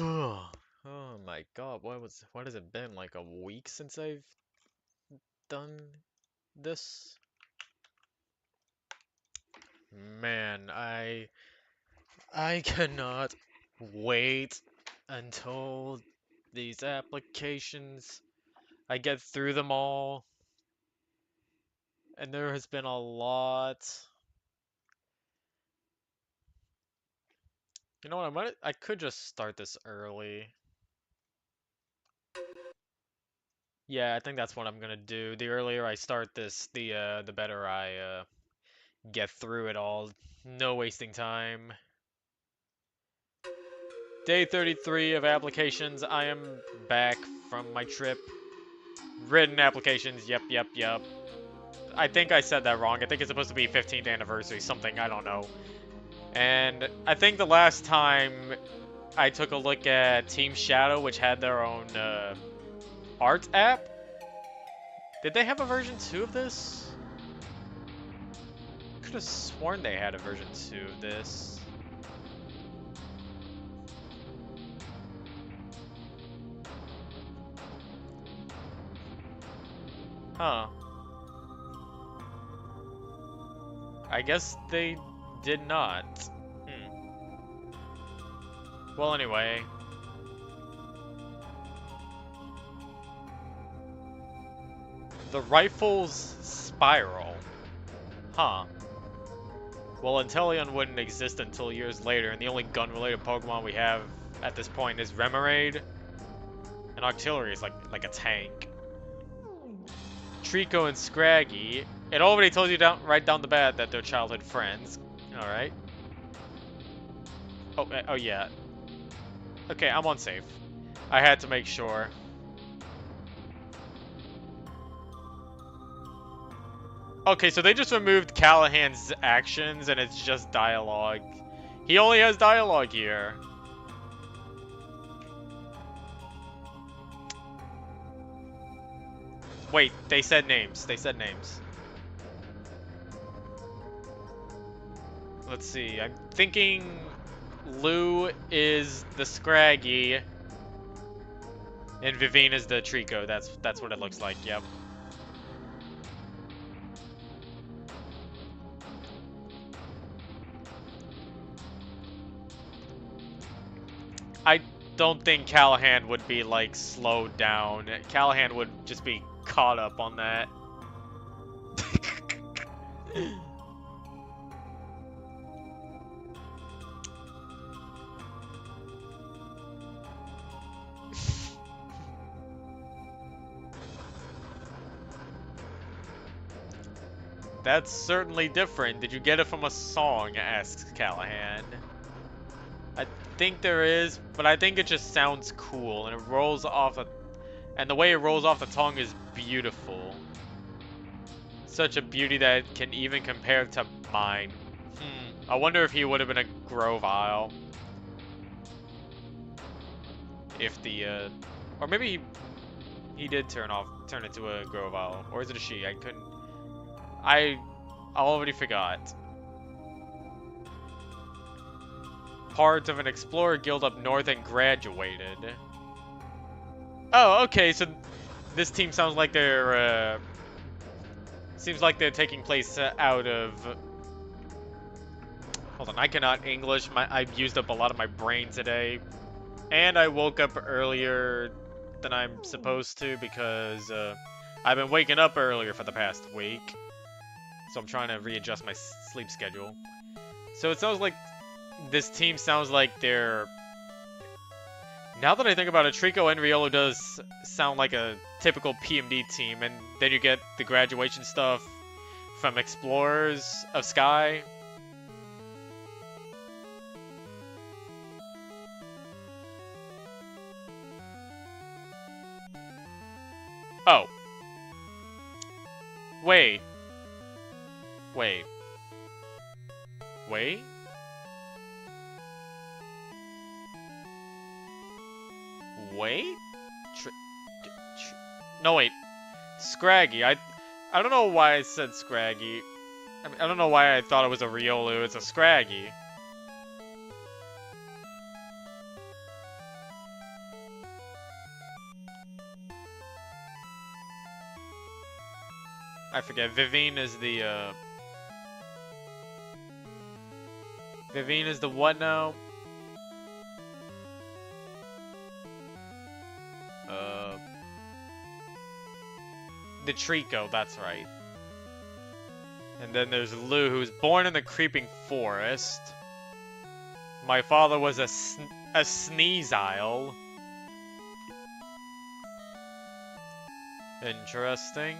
Oh my god, what has it been, like a week since I've done this? Man, I cannot wait until these applications I get through them all, and there has been a lot. You know what, I could just start this early. Yeah, I think that's what I'm gonna do. The earlier I start this, the better I get through it all. No wasting time. Day 33 of applications. I am back from my trip. Written applications. Yep, yep, yep. I think I said that wrong. I think it's supposed to be 15th anniversary, something, I don't know. And I think the last time I took a look at Team Shadow, which had their own art app. Did they have a version 2 of this? Could have sworn they had a version 2 of this. Huh. I guess they did not. Well, anyway. The rifle's spiral. Huh. Well, Inteleon wouldn't exist until years later, and the only gun-related Pokemon we have at this point is Remoraid. And Octillery is like a tank. Trico and Scraggy. It already told you right down the bat that they're childhood friends. Alright. Oh yeah. Okay, I'm on safe. I had to make sure. Okay, so they just removed Callahan's actions and it's just dialogue. He only has dialogue here. Wait, they said names. They said names. Let's see. I'm thinking Lou is the Scraggy and Vivine is the Trico. That's what it looks like. Yep. I don't think Callahan would be like slowed down. Callahan would just be caught up on that. That's certainly different. Did you get it from a song? Asks Callahan. I think there is, but I think it just sounds cool and it rolls off and the way it rolls off the tongue is beautiful. Such a beauty that it can even compare to mine. I wonder if he would have been a Grovyle. If the or maybe he did turn into a Grovyle, or is it a she? I already forgot. Part of an explorer guild up north and graduated. Oh, okay, so this team sounds like they're seems like they're taking place out of. Hold on, I cannot English. I've used up a lot of my brain today, and I woke up earlier than I'm supposed to because I've been waking up earlier for the past week, so I'm trying to readjust my sleep schedule. So it sounds like this team sounds like they're. Now that I think about it, Trico and Riolo does sound like a typical PMD team, and then you get the graduation stuff from Explorers of Sky. Oh. Wait. Wait. Wait? Wait? No, wait. Scraggy. I don't know why I said Scraggy. I don't know why I thought it was a Riolu. It's a Scraggy. I forget. Vivine is the, Vivine is the what now? The Trico, that's right. And then there's Lou, who's born in the creeping forest. My father was a Sneasile. Interesting.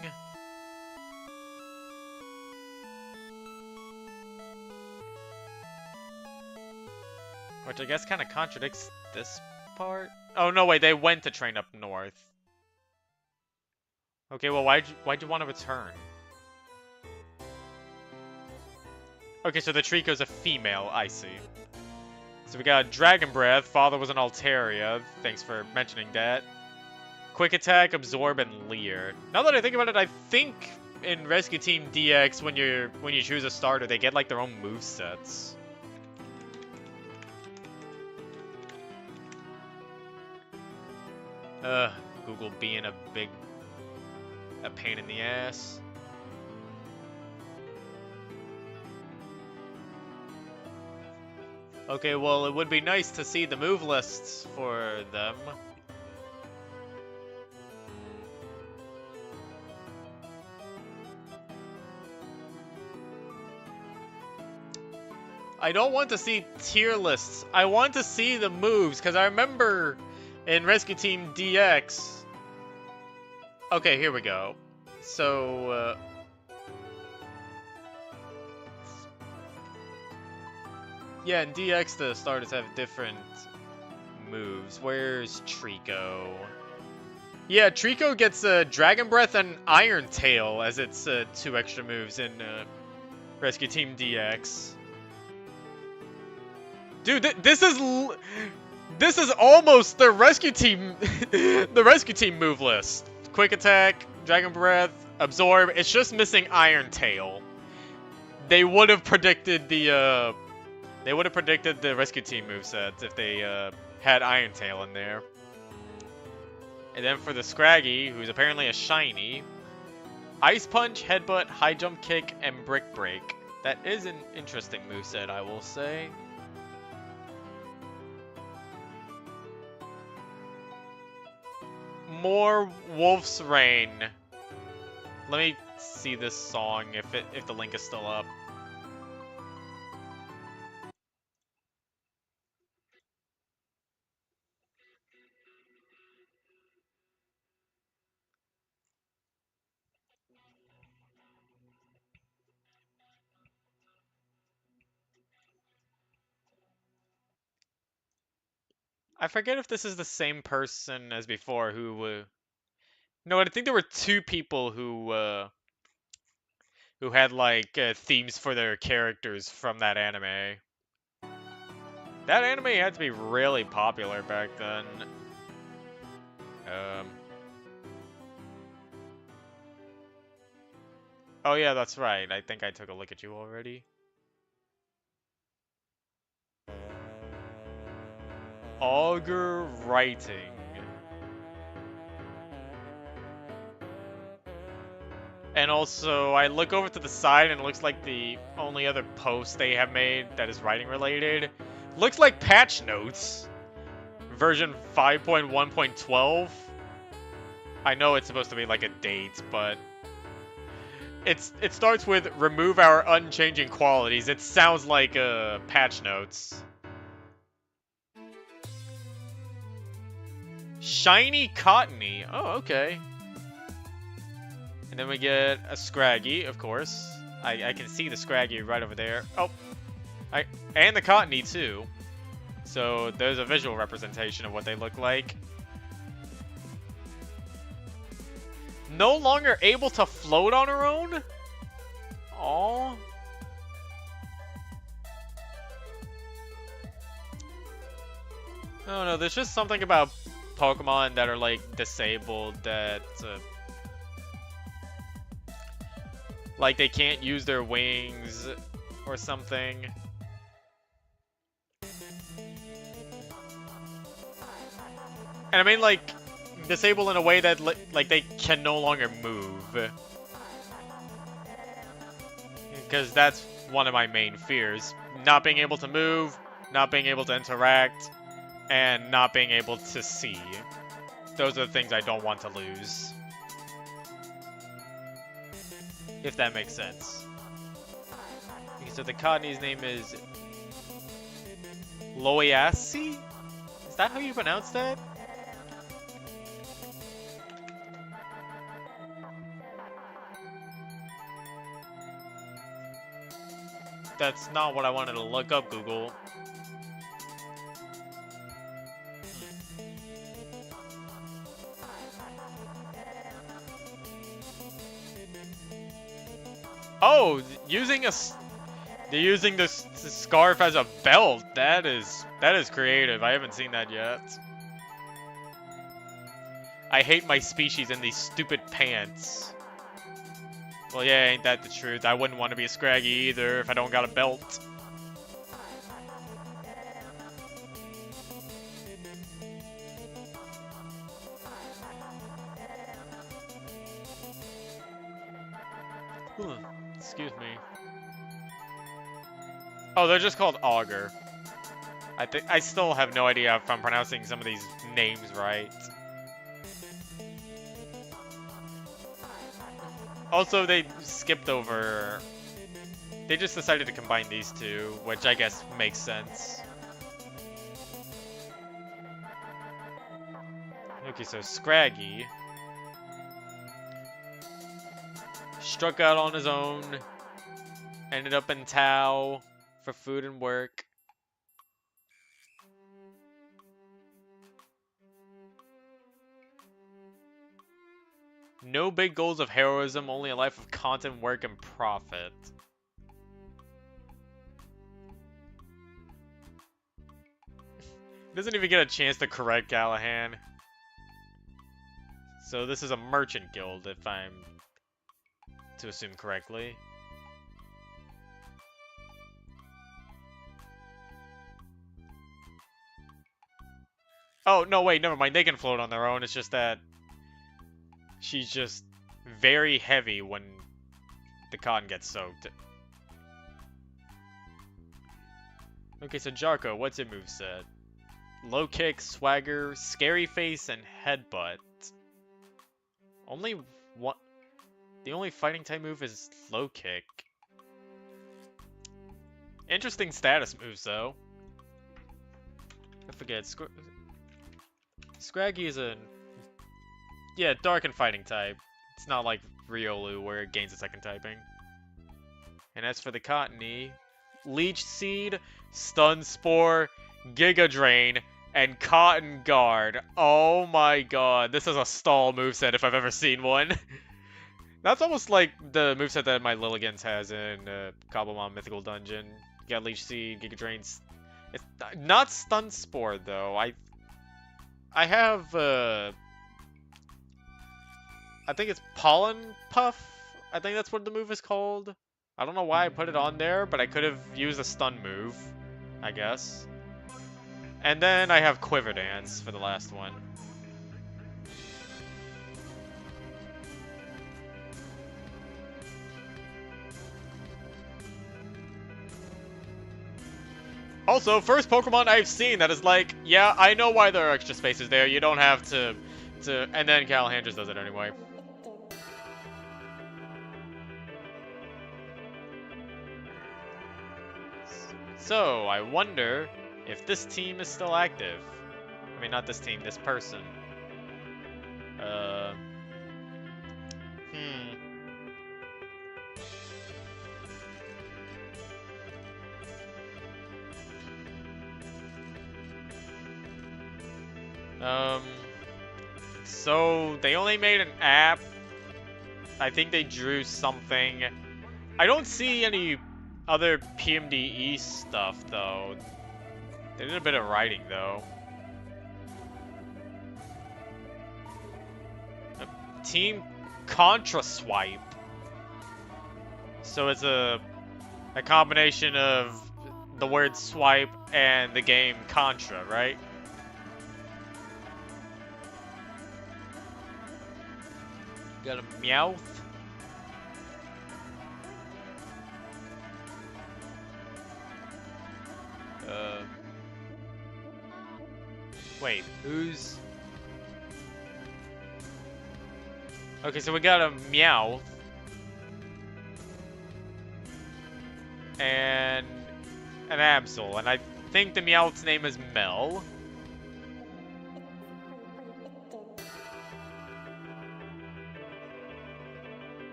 Which I guess kind of contradicts this part. Oh, no, wait, they went to train up north. Okay, well, why'd you want to return? Okay, so the Trico's a female, I see. So we got Dragon Breath, father was an Altaria, thanks for mentioning that. Quick Attack, Absorb, and Leer. Now that I think about it, I think in Rescue Team DX, when you choose a starter, they get like their own movesets. Google being a pain in the ass. Okay, well, it would be nice to see the move lists for them. I don't want to see tier lists. I want to see the moves, because I remember in Rescue Team DX... Okay, here we go. So, yeah, in DX the starters have different moves. Where's Trico? Yeah, Trico gets Dragon Breath and Iron Tail as its 2 extra moves in Rescue Team DX. Dude, this is almost the Rescue Team the Rescue Team move list. Quick Attack, Dragon Breath, Absorb. It's just missing Iron Tail. They would have predicted the Rescue Team movesets if they had Iron Tail in there. And then for the Scraggy, who's apparently a shiny, Ice Punch, Headbutt, High Jump Kick, and Brick Break. That is an interesting moveset, I will say. More Wolf's Rain. Let me see this song if the link is still up. I forget if this is the same person as before who no, I think there were 2 people who had like themes for their characters from that anime. That anime had to be really popular back then. Oh yeah, that's right. I think I took a look at you already. Augur Writing. And also, I look over to the side and it looks like the only other post they have made that is writing related looks like patch notes. Version 5.1.12. I know it's supposed to be like a date, but it starts with remove our unchanging qualities. It sounds like patch notes. Shiny Cottony. Oh, okay. And then we get a Scraggy, of course. I can see the Scraggy right over there. Oh, and the Cottony too. So there's a visual representation of what they look like. No longer able to float on her own? Aww. Oh no, there's just something about Pokemon that are like disabled that like they can't use their wings or something. And I mean like disabled in a way that like they can no longer move. Because that's one of my main fears. Not being able to move, not being able to interact, and not being able to see. Those are the things I don't want to lose. If that makes sense. Okay, so the Codename's name is Loyasi? Is that how you pronounce that? That's not what I wanted to look up, Google. Oh, they're using this scarf as a belt. That is creative. I haven't seen that yet. I hate my species in these stupid pants. Well, yeah, ain't that the truth? I wouldn't want to be a Scraggy either if I don't got a belt. Excuse me. Oh, they're just called Augur. I still have no idea if I'm pronouncing some of these names right. Also, they skipped over... They just decided to combine these two, which I guess makes sense. Okay, so Scraggy struck out on his own, ended up in Tau for food and work. No big goals of heroism, only a life of content, work, and profit. Doesn't even get a chance to correct Callahan. So this is a merchant guild, if I'm to assume correctly. Oh, no, wait, never mind. They can float on their own. It's just that she's just very heavy when the cotton gets soaked. Okay, so Jarko, what's your moveset? Low kick, swagger, scary face, and headbutt. Only one. The only fighting type move is low kick. Interesting status moves, though. I forget. Scraggy is a... Yeah, dark and fighting type. It's not like Riolu where it gains a second typing. And as for the Cottony, Leech Seed, Stun Spore, Giga Drain, and Cotton Guard. Oh my god, this is a stall moveset if I've ever seen one. That's almost like the moveset that my Lilligans has in Cobblemon Mythical Dungeon. You got Leech Seed, Giga Drain. It's not Stun Spore though. I have I think it's Pollen Puff. I think that's what the move is called. I don't know why I put it on there, but I could have used a stun move, I guess. And then I have Quiver Dance for the last one. Also, first Pokemon I've seen that is like, yeah, I know why there are extra spaces there. You don't have to... And then Callahan just does it anyway. So, I wonder if this team is still active. I mean, not this team, this person. So they only made an app. I think they drew something. I don't see any other PMDE stuff, though. They did a bit of writing, though. Team Contra Swipe. So it's a combination of the word swipe and the game Contra, right? Got a Meowth. Uh, wait, who's... Okay, so we got a Meowth. And an Absol, and I think the Meowth's name is Mel.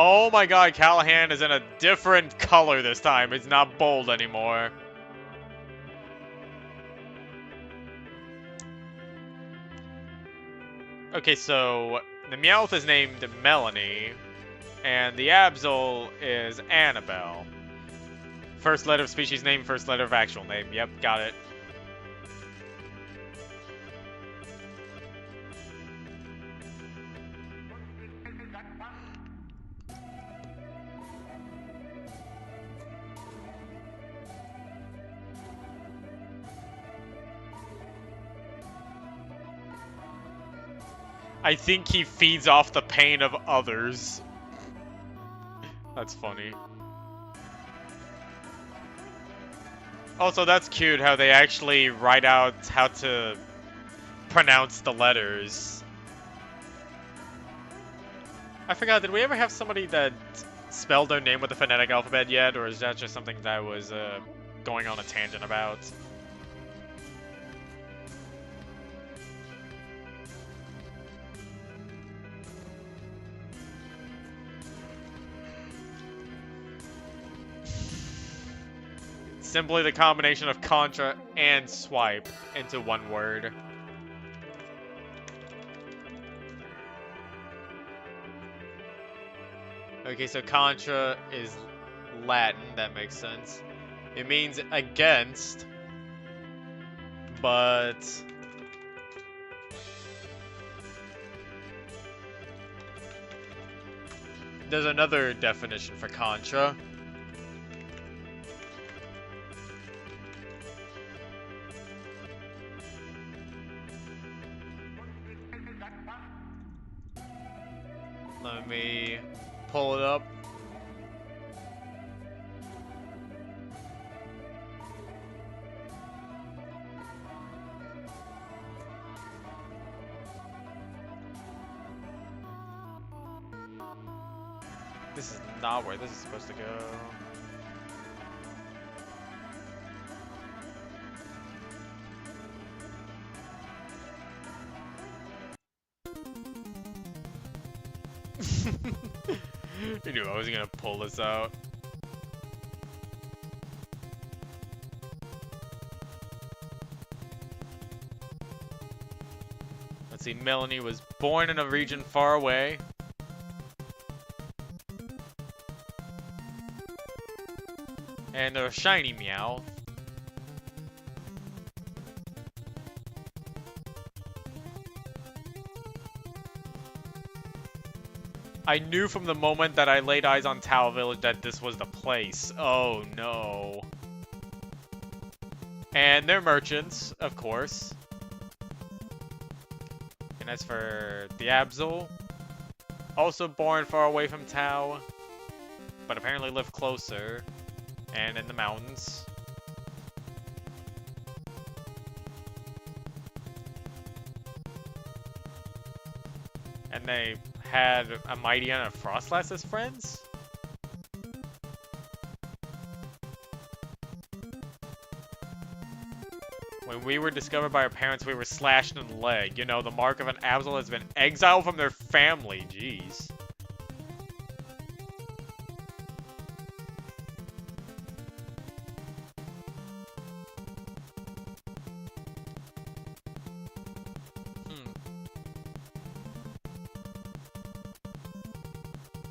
Oh my god, Callahan is in a different color this time. It's not bold anymore. Okay, so the Meowth is named Melanie, and the Absol is Annabelle. First letter of species name, first letter of actual name. Yep, got it. I think he feeds off the pain of others. That's funny. Also, that's cute how they actually write out how to pronounce the letters. I forgot, did we ever have somebody that spelled their name with the phonetic alphabet yet, or is that just something that I was going on a tangent about? Simply the combination of Contra and Swipe into one word. Okay, so Contra is Latin, that makes sense. It means against, but... there's another definition for Contra. Let me pull it up. This is not where this is supposed to go. I knew I was gonna pull this out. Let's see, Melanie was born in a region far away. And a shiny Meow. I knew from the moment that I laid eyes on Tao Village that this was the place. Oh no. And they're merchants, of course. And as for the Absol, also born far away from Tao, but apparently live closer and in the mountains. And they had a Mighty and a Frostlass as friends? When we were discovered by our parents, we were slashed in the leg. You know, the mark of an Absol has been exiled from their family. Jeez.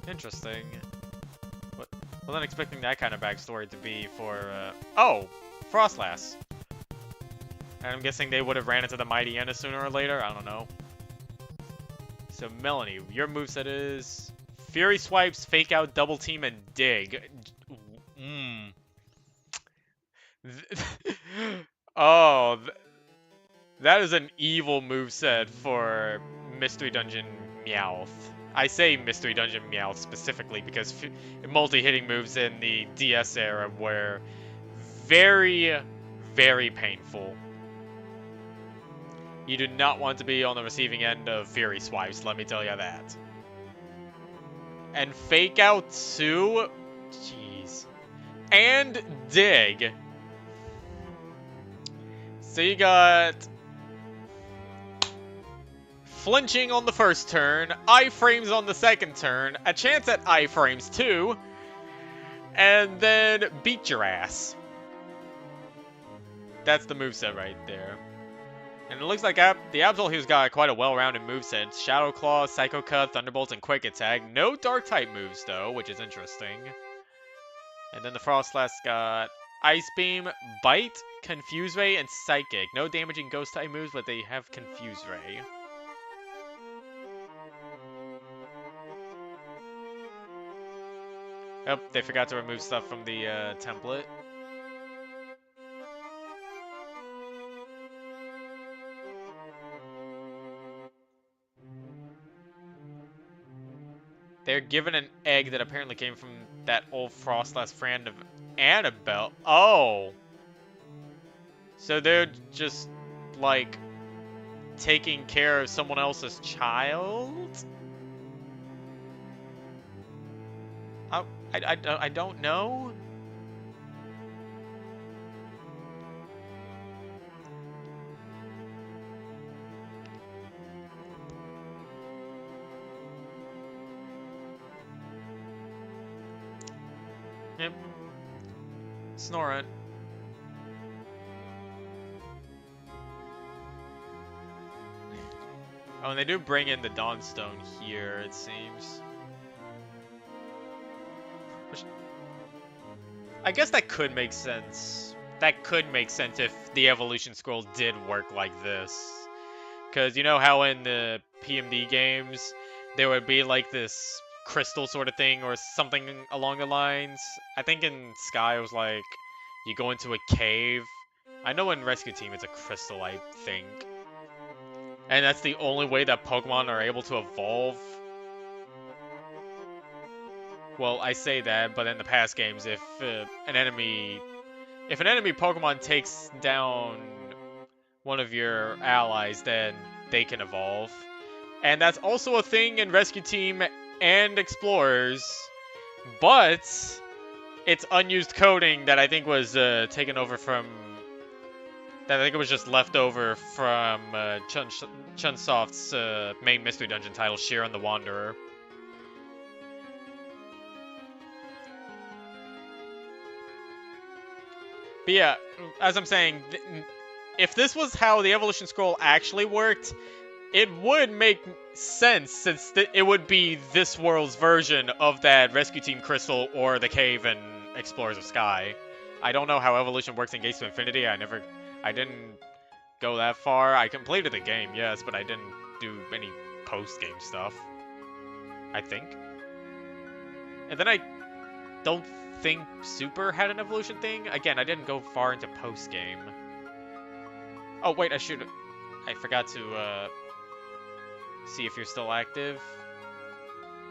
Interesting. Wasn't expecting that kind of backstory to be for, oh! Frostlass! And I'm guessing they would have ran into the Mighty Anna sooner or later? I don't know. So, Melanie, your moveset is... Fury Swipes, Fake Out, Double Team, and Dig. Oh, that is an evil moveset for Mystery Dungeon Meowth. I say Mystery Dungeon Meowth specifically because multi-hitting moves in the DS era were very, very painful. You do not want to be on the receiving end of Fury Swipes, let me tell you that. And Fake Out too? Jeez. And Dig. So you got flinching on the first turn, iframes on the second turn, a chance at iframes too, and then beat your ass. That's the moveset right there. And it looks like the Absol here's got quite a well-rounded moveset. Shadow Claw, Psycho Cut, Thunderbolt, and Quick Attack. No Dark-type moves, though, which is interesting. And then the Frost Blast got Ice Beam, Bite, Confuse Ray, and Psychic. No damaging Ghost-type moves, but they have Confuse Ray. Oh, they forgot to remove stuff from the template. They're given an egg that apparently came from that old Frostless friend of Annabelle. Oh! So they're just, like, taking care of someone else's child? I don't know? Yep. Snore it. Oh, and they do bring in the Dawnstone here, it seems. Which, I guess that could make sense. That could make sense if the evolution scroll did work like this. Because you know how in the PMD games, there would be like this crystal sort of thing or something along the lines? I think in Sky it was like, you go into a cave. I know in Rescue Team it's a crystal, I think. And that's the only way that Pokemon are able to evolve. Well, I say that, but in the past games, if an enemy Pokemon takes down one of your allies, then they can evolve. And that's also a thing in Rescue Team and Explorers, but it's unused coding that I think was taken over from... that I think it was just left over from Chunsoft's main mystery dungeon title, Sheeran the Wanderer. But yeah, as I'm saying, if this was how the evolution scroll actually worked, it would make sense, since it would be this world's version of that Rescue Team Crystal or the cave in Explorers of Sky. I don't know how evolution works in Gates to Infinity. I didn't go that far. I completed the game, yes, but I didn't do any post-game stuff, I think. And then I don't think Super had an evolution thing. Again, I didn't go far into post-game. Oh, wait, I forgot to, see if you're still active.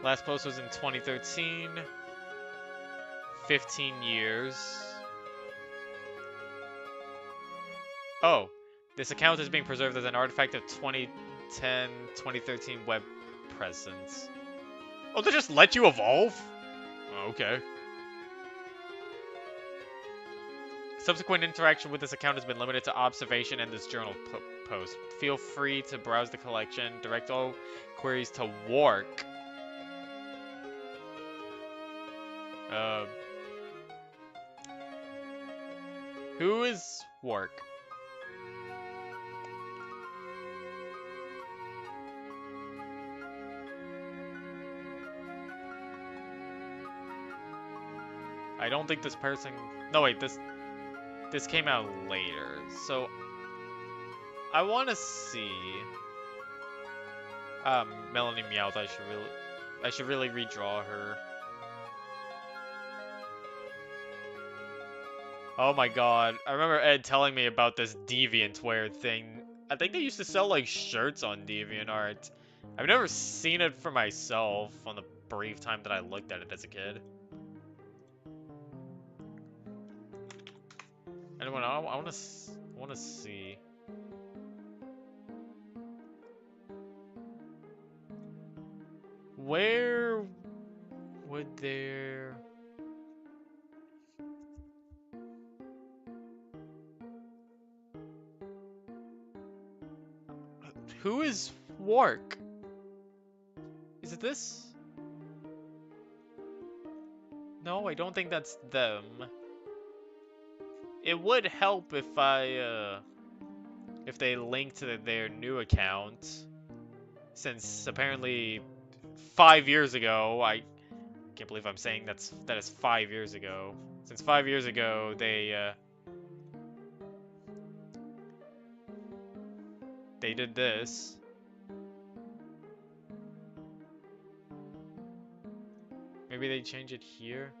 Last post was in 2013. 15 years. Oh, this account is being preserved as an artifact of 2010-2013 web presence. Oh, they just let you evolve? Oh, okay. Subsequent interaction with this account has been limited to observation and this journal post. Feel free to browse the collection. Direct all queries to Wark. Who is Wark? I don't think this person... No, wait, this came out later, so... I want to see... Melanie Meowth, I should really redraw her. Oh my god, I remember Ed telling me about this DeviantWare thing. I think they used to sell, like, shirts on DeviantArt. I've never seen it for myself on the brief time that I looked at it as a kid. Anyone? I want to see. Where would there? Who is Wark? Is it this? No, I don't think that's them. It would help if if they linked to their new account, since apparently 5 years ago, I can't believe I'm saying that is 5 years ago. Since 5 years ago, they did this. Maybe they change it here.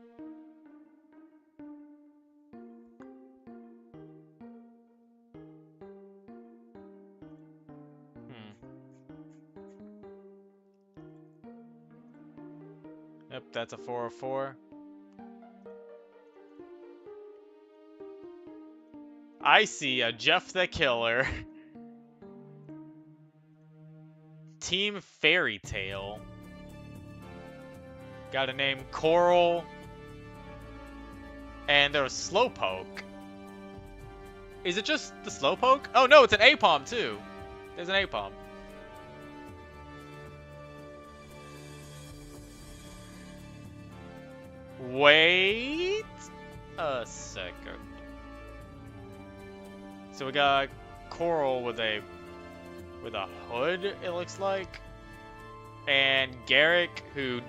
Yep, that's a 404. I see a Jeff the Killer. Team Fairy Tale. Got a name Coral. And there's Slowpoke. Is it just the Slowpoke? Oh no, it's an Apom too. There's an Apom. Wait a second. So we got Coral with a hood, it looks like. And Garrick, who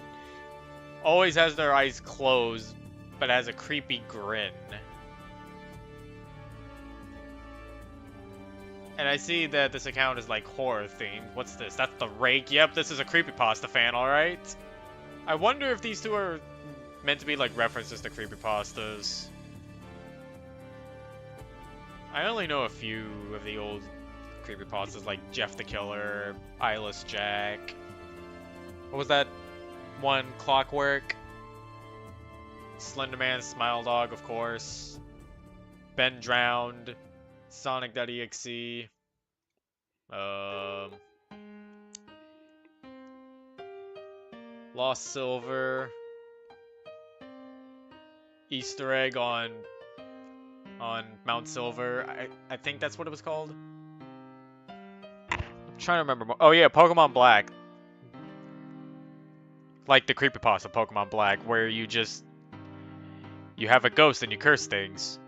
always has their eyes closed, but has a creepy grin. And I see that this account is like horror themed. What's this? That's the Rake. Yep, this is a creepypasta fan, alright? I wonder if these two are meant to be like references to creepypastas. I only know a few of the old creepypastas like Jeff the Killer, Eyeless Jack. What was that one? Clockwork? Slenderman, Smile Dog, of course. Ben Drowned. Sonic.exe. Lost Silver. Easter egg on Mount Silver. I think that's what it was called. I'm trying to remember more. Oh yeah, Pokemon Black. Like the creepypasta Pokemon Black, where you have a ghost and you curse things.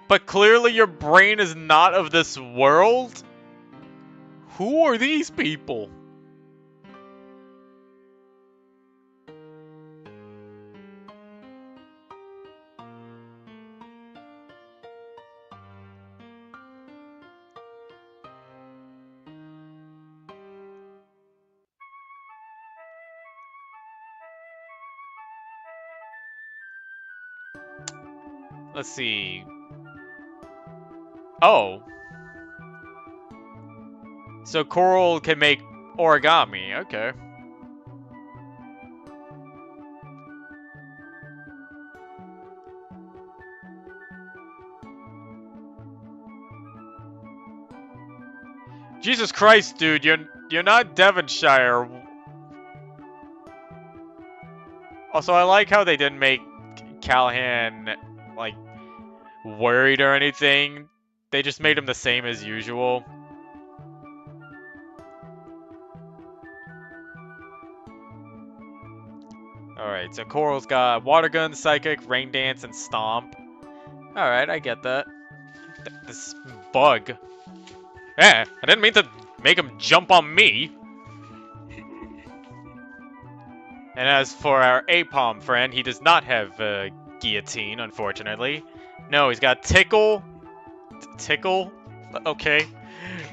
But clearly your brain is not of this world? Who are these people? Let's see. Oh. So Coral can make origami, okay. Jesus Christ, dude, you're not Devonshire. Also, I like how they didn't make Callahan, like, worried or anything. They just made him the same as usual. Alright, so Coral's got Water Gun, Psychic, Rain Dance, and Stomp. Alright, I get that. This bug. Eh, I didn't mean to make him jump on me. And as for our Apom friend, he does not have Guillotine, unfortunately. No, he's got Tickle. Tickle? Okay.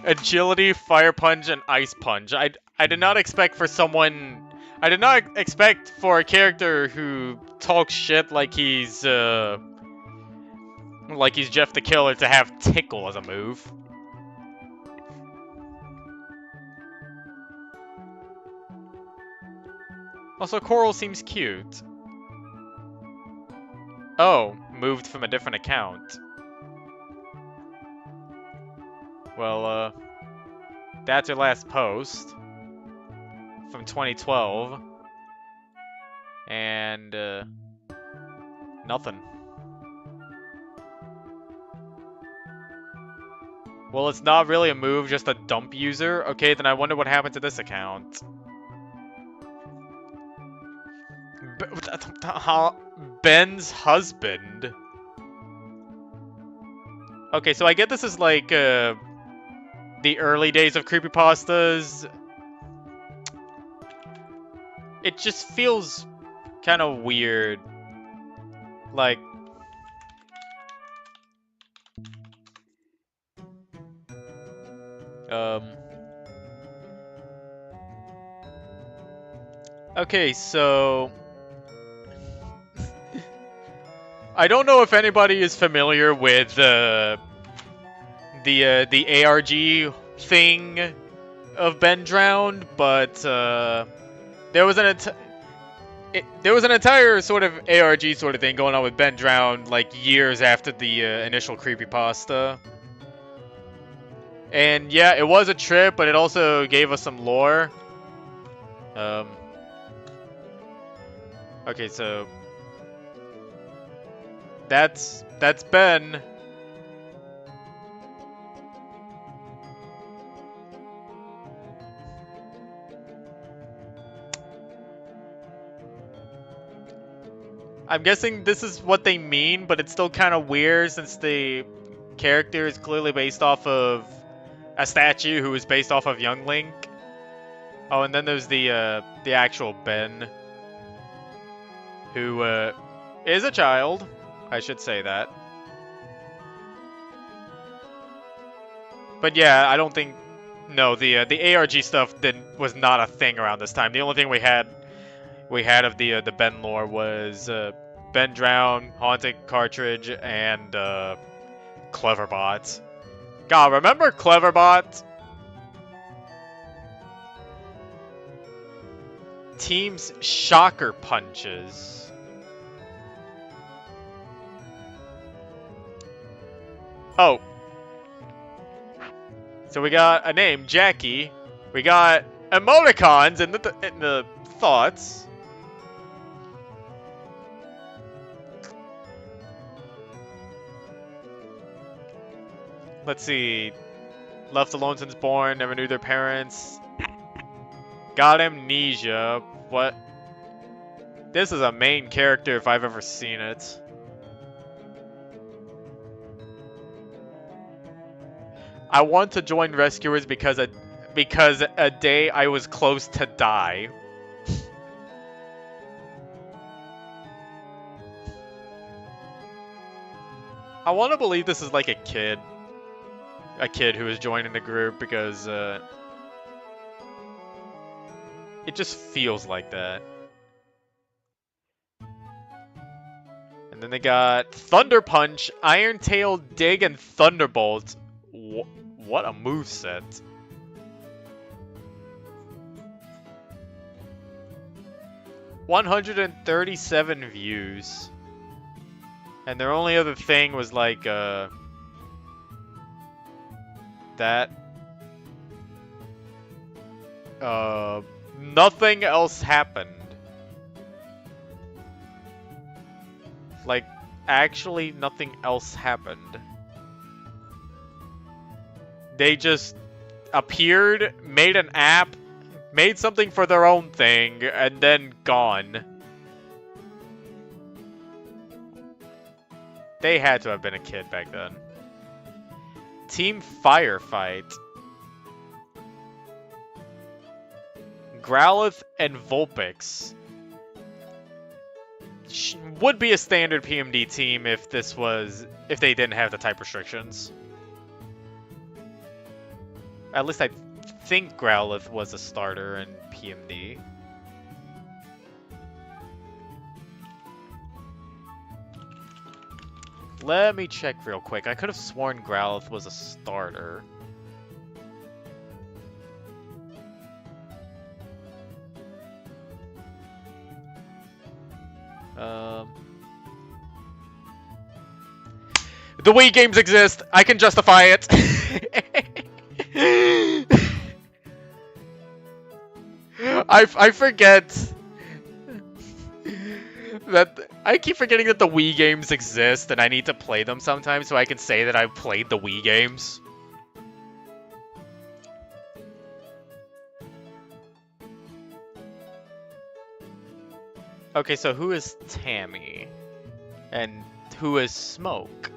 Agility, Fire Punch, and Ice Punch. I did not expect for someone... I did not expect for a character who talks shit like he's Jeff the Killer to have Tickle as a move. Also, Coral seems cute. Oh, moved from a different account. Well, that's your last post from 2012. And, nothing. Well, it's not really a move, just a dump user. Okay, then I wonder what happened to this account. Ben's husband. Okay, so I get this is like, the early days of creepypastas. It just feels kind of weird. Like, okay, so I don't know if anybody is familiar with the ARG thing of Ben Drowned, but there was an entire sort of ARG sort of thing going on with Ben Drowned like years after the initial creepypasta. And yeah, it was a trip, but it also gave us some lore. Okay, so that's Ben. I'm guessing this is what they mean, but it's still kind of weird since the character is clearly based off of a statue who is based off of Young Link. Oh, and then there's the actual Ben, who is a child. I should say that. But yeah, I don't think. No, the ARG stuff was not a thing around this time. The only thing we had of the Ben lore was Ben Drown, Haunted Cartridge, and Cleverbot. God, remember Cleverbot? Team's Shocker Punches. Oh. So we got a name, Jackie. We got emoticons in the thoughts. Let's see. Left alone since born, never knew their parents. Got amnesia. What? This is a main character if I've ever seen it. I want to join Rescuers because a day I was close to die. I want to believe this is like a kid who is joining the group because it just feels like that. And then they got Thunder Punch, Iron Tail, Dig, and Thunderbolt. What a moveset. $137 views. And their only other thing was like, that. Nothing else happened. Like, actually nothing else happened. They just appeared, made an app, made something for their own thing, and then gone. They had to have been a kid back then. Team Firefight. Growlithe and Vulpix. Would be a standard PMD team if they didn't have the type restrictions. At least I think Growlithe was a starter in PMD. Let me check real quick. I could have sworn Growlithe was a starter. The Wii games exist. I can justify it. I forget that I keep forgetting that the Wii games exist, and I need to play them sometimes so I can say that I've played the Wii games. Okay, so who is Tammy? And who is Smoke?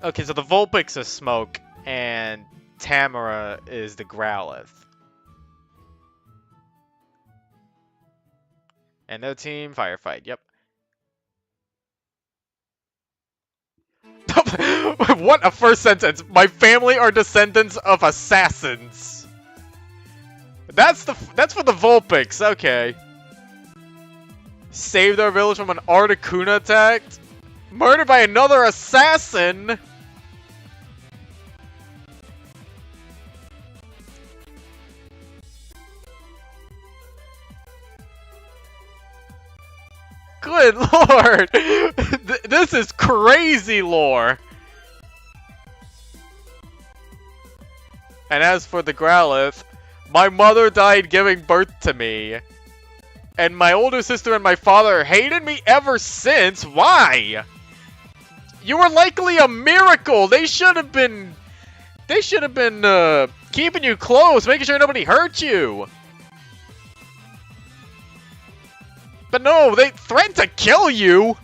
Okay, so the Vulpix is Smoke, and Tamara is the Growlithe. And no team, firefight, yep. What a first sentence! My family are descendants of assassins. That's for the Vulpix, okay. Saved our village from an Articuno attack? Murdered by another assassin? Good lord! This is crazy lore! And as for the Growlithe, my mother died giving birth to me. And my older sister and my father hated me ever since. Why? You were likely a miracle! They should have been keeping you close, making sure nobody hurt you! But no, they threatened to kill you!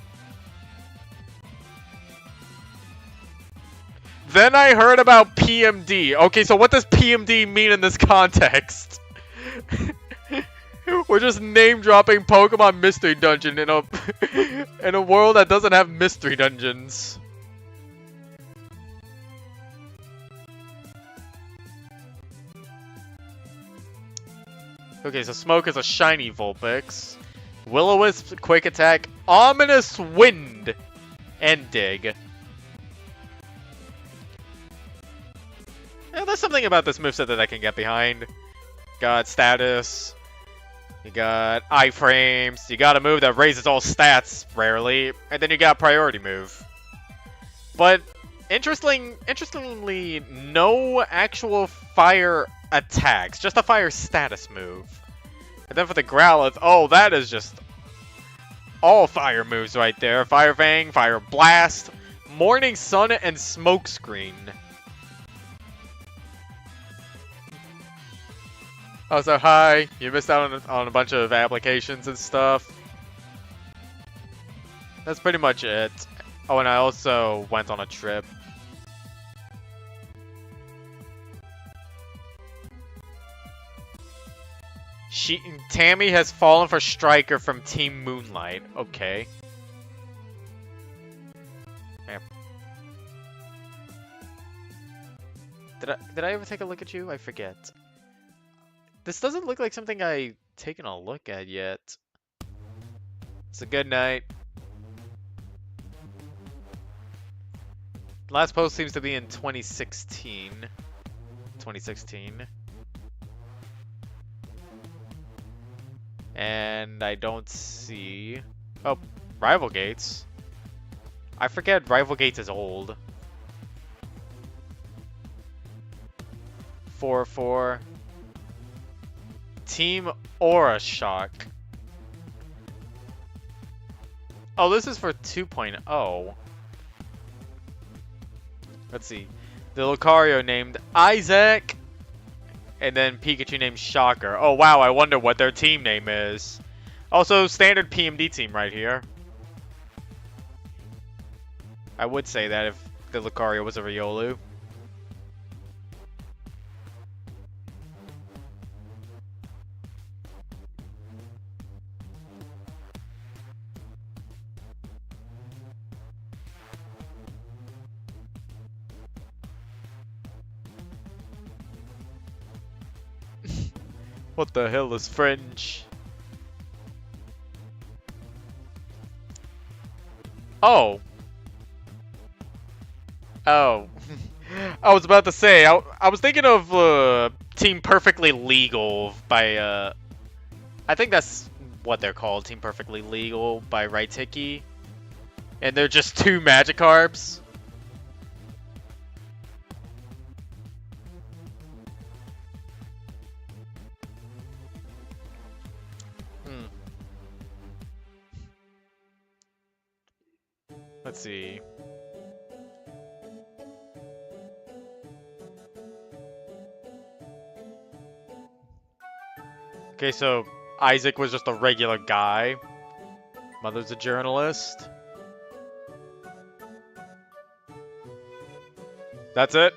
Then I heard about PMD. Okay, so what does PMD mean in this context? We're just name-dropping Pokemon Mystery Dungeon in a world that doesn't have Mystery Dungeons. Okay, so Smoke is a shiny Vulpix. Will-O-Wisp, Quick Attack, Ominous Wind, and Dig. Yeah, there's something about this moveset that I can get behind. Got Status. You got iframes. You got a move that raises all stats, rarely. And then you got Priority Move. But, interestingly, no actual fire attacks. Just a fire status move. And then for the Growlithe, oh, that is just all fire moves right there. Fire Fang, Fire Blast, Morning Sun, and Smokescreen. Oh, so hi. You missed out on a bunch of applications and stuff. That's pretty much it. Oh, and I also went on a trip. Tammy has fallen for Striker from Team Moonlight. Okay. Yeah. Did I ever take a look at you? I forget. This doesn't look like something I've taken a look at yet. It's a good night. Last post seems to be in 2016. 2016. And I don't see... Oh, Rival Gates. I forget Rival Gates is old. 4-4. Team Aura Shock. Oh, this is for 2.0. Let's see. The Lucario named Isaac. And then Pikachu named Shocker. Oh wow, I wonder what their team name is. Also, standard PMD team right here. I would say that if the Lucario was a Riolu. What the hell is French? Oh. Oh. I was about to say, I was thinking of Team Perfectly Legal by, I think that's what they're called, Team Perfectly Legal by Raitiki. And they're just 2 Magikarps. Let's see. Okay, so Isaac was just a regular guy. Mother's a journalist. That's it?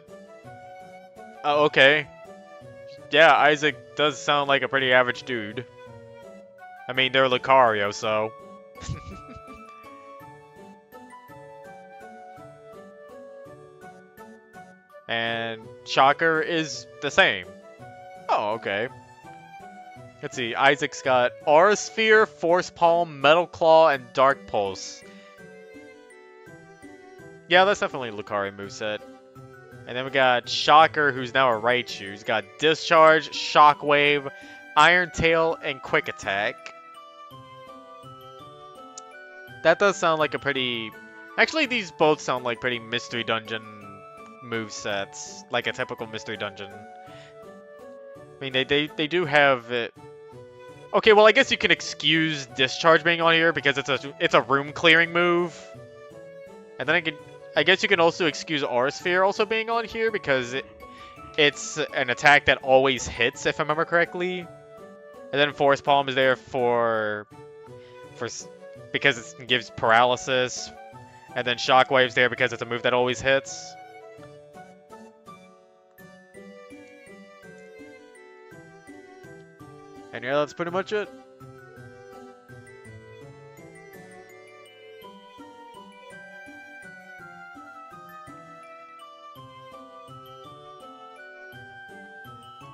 Oh, okay. Yeah, Isaac does sound like a pretty average dude. I mean, they're Lucario, so... And Shocker is the same. Oh, okay. Let's see, Isaac's got Aura Sphere, Force Palm, Metal Claw, and Dark Pulse. Yeah, that's definitely a Lucario moveset. And then we got Shocker, who's now a Raichu. He's got Discharge, Shockwave, Iron Tail, and Quick Attack. That does sound like a pretty... Actually, these both sound like pretty Mystery Dungeon movesets. Like a typical Mystery Dungeon. I mean, they do have it... Okay, well, I guess you can excuse Discharge being on here because it's a room clearing move. And then I guess you can also excuse Aura Sphere also being on here because it's an attack that always hits, if I remember correctly. And then Force Palm is there because it gives paralysis. And then Shockwave's there because it's a move that always hits. And yeah, that's pretty much it.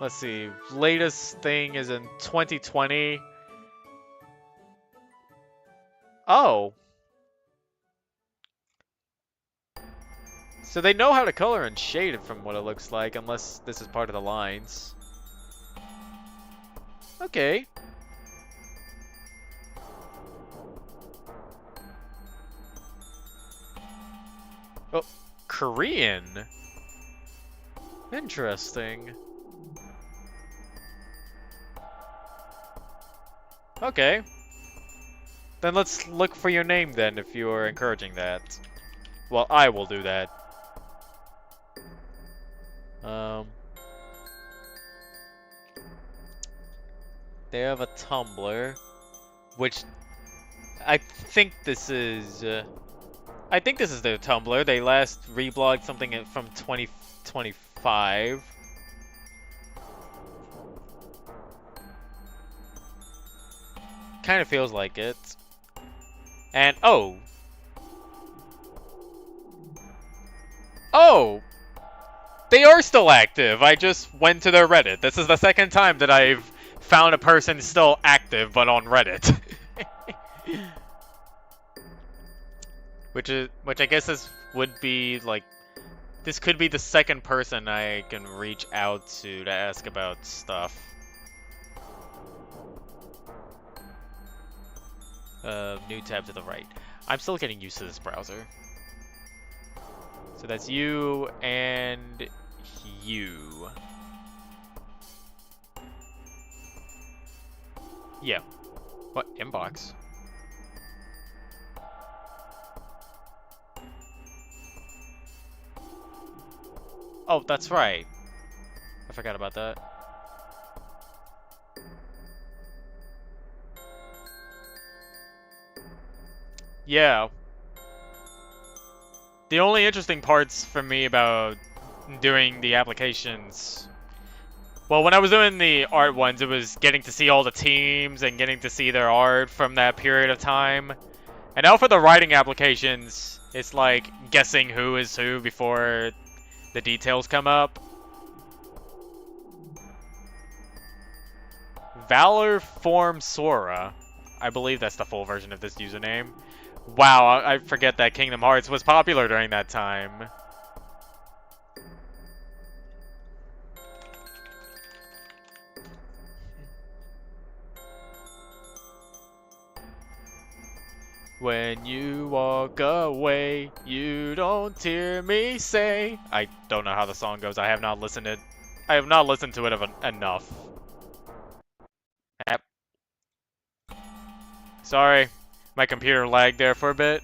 Let's see, latest thing is in 2020. Oh. So they know how to color and shade it from what it looks like, unless this is part of the lines. Okay. Oh, Korean. Interesting. Okay. Then let's look for your name then, if you are encouraging that. Well, I will do that. They have a Tumblr, which I think this is their Tumblr. They last reblogged something from 2025. Kind of feels like it. And oh, they are still active. I just went to their Reddit. This is the second time that I've found a person still active, but on Reddit. which I guess would be like, this could be the second person I can reach out to ask about stuff. New tab to the right. I'm still getting used to this browser. So that's you and you. Yeah. What? Inbox? Oh, that's right. I forgot about that. Yeah. The only interesting parts for me about doing the applications... Well, when I was doing the art ones, it was getting to see all the teams and getting to see their art from that period of time. And now for the writing applications, it's like guessing who is who before the details come up. Valor Form Sora. I believe that's the full version of this username. Wow, I forget that Kingdom Hearts was popular during that time. When you walk away, you don't hear me say. I don't know how the song goes. I have not listened to it enough. Yep. Sorry, my computer lagged there for a bit.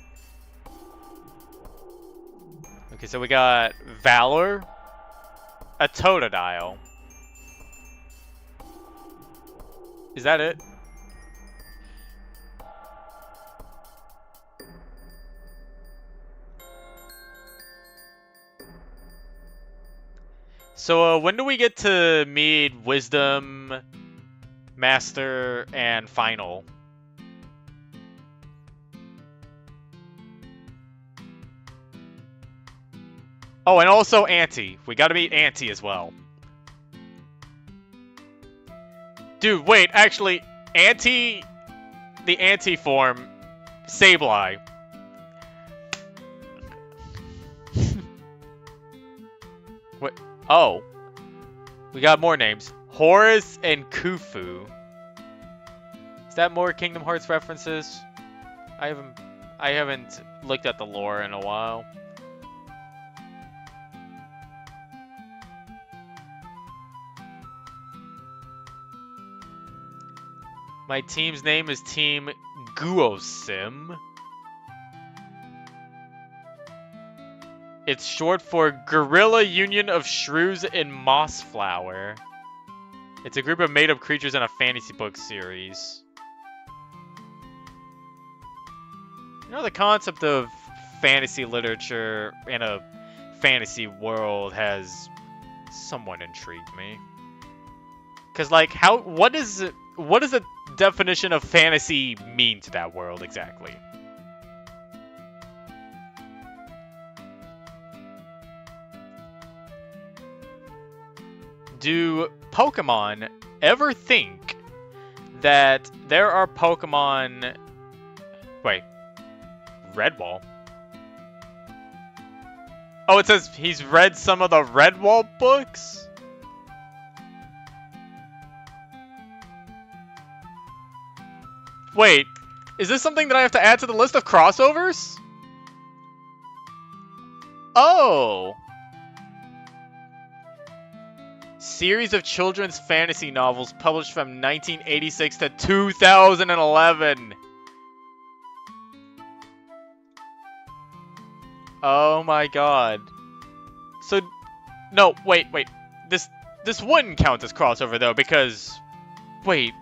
Okay, so we got Valor, a Totodile. Is that it? So, when do we get to meet Wisdom, Master, and Final? Oh, and also Auntie. We gotta meet Auntie as well. Dude, wait, actually, Auntie, the Auntie form, Sableye. What? Oh. We got more names. Horus and Khufu. Is that more Kingdom Hearts references? I haven't looked at the lore in a while. My team's name is Team GUOSIM. It's short for Guerrilla Union of Shrews and Mossflower. It's a group of made-up creatures in a fantasy book series. You know, the concept of fantasy literature in a fantasy world has somewhat intrigued me. Cause like, what does the definition of fantasy mean to that world exactly? Do Pokemon ever think that there are Pokemon... Wait. Redwall? Oh, it says he's read some of the Redwall books? Wait, is this something that I have to add to the list of crossovers? Oh! Series of children's fantasy novels published from 1986 to 2011. Oh my god. So, no, wait. This wouldn't count as crossover though, because, wait,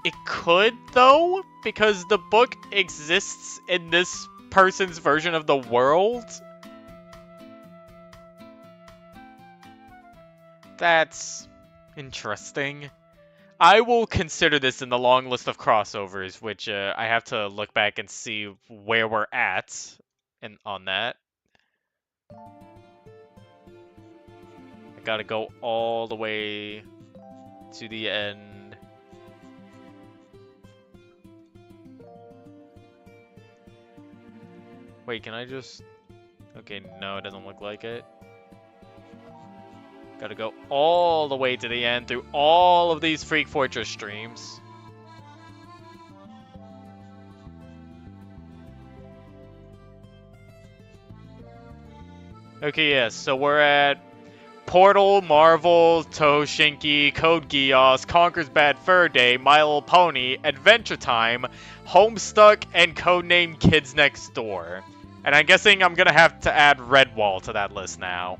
it could though? Because the book exists in this person's version of the world? That's interesting. I will consider this in the long list of crossovers, which I have to look back and see where we're at on that. I gotta go all the way to the end. Wait, can I just... Okay, no, it doesn't look like it. Gotta go all the way to the end through all of these Freak Fortress streams. Okay, yes, so we're at Portal, Marvel, TohoShinki, Code Geass, Conker's Bad Fur Day, My Little Pony, Adventure Time, Homestuck, and Codename Kids Next Door. And I'm guessing I'm gonna have to add Redwall to that list now.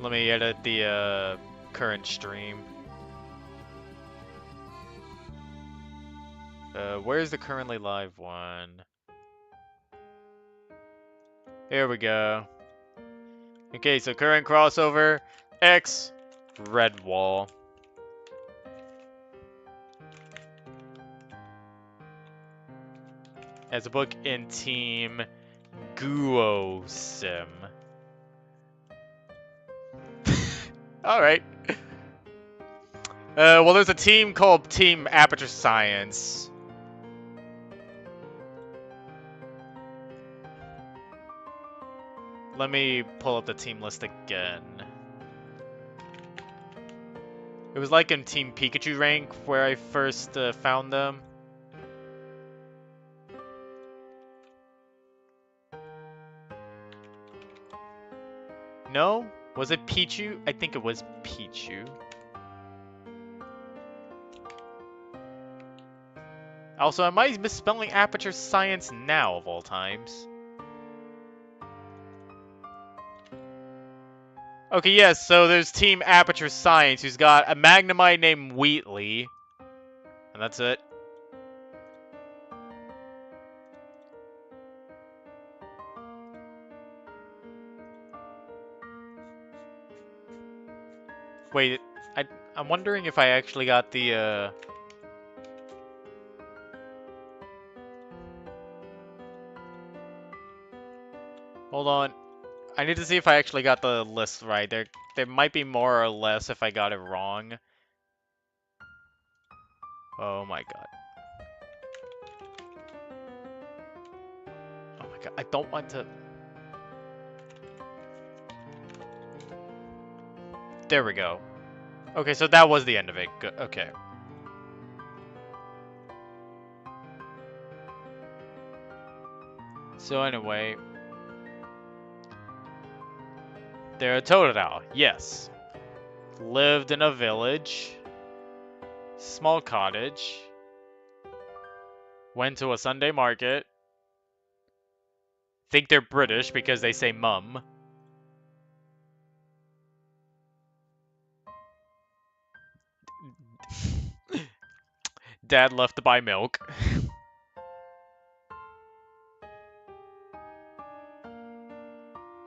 Let me edit the current stream. Where's the currently live one? Here we go. Okay, so current crossover, X, Redwall. As a book in Team GUOSIM. Alright. Well, there's a team called Team Aperture Science. Let me pull up the team list again. It was like in Team Pikachu rank where I first found them. No? Was it Pichu? I think it was Pichu. Also, am I misspelling Aperture Science now, of all times? Okay, yes, so there's Team Aperture Science, who's got a Magnemite named Wheatley. And that's it. Wait, I'm wondering if I actually got the, Hold on. I need to see if I actually got the list right. There might be more or less if I got it wrong. Oh my god. Oh my god, I don't want to... There we go. Okay, so that was the end of it. Good. Okay. So anyway... They're a Totodile, yes. Lived in a village. Small cottage. Went to a Sunday market. Think they're British because they say mum. Dad left to buy milk.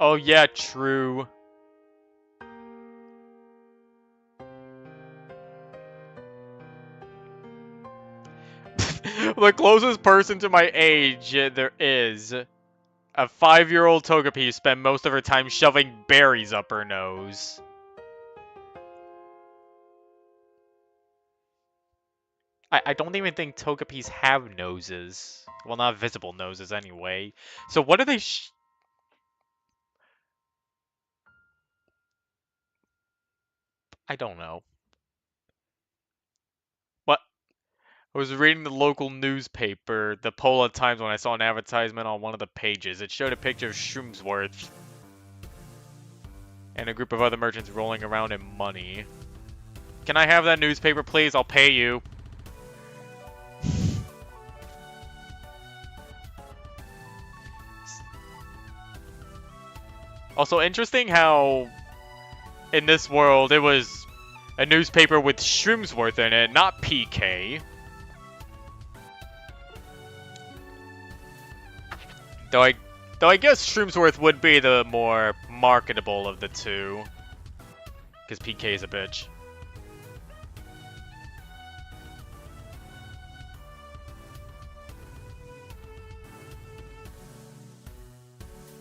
Oh yeah, true. The closest person to my age there is. A 5-year-old Togepi who spent most of her time shoving berries up her nose. I don't even think Togepis have noses. Well, not visible noses anyway. So what are they I don't know. What? I was reading the local newspaper, the Pola Times, when I saw an advertisement on one of the pages. It showed a picture of Shroomsworth and a group of other merchants rolling around in money. Can I have that newspaper, please? I'll pay you. Also, interesting how in this world it was a newspaper with Shroomsworth in it, not PK. Though I guess Shroomsworth would be the more marketable of the two. Because PK is a bitch.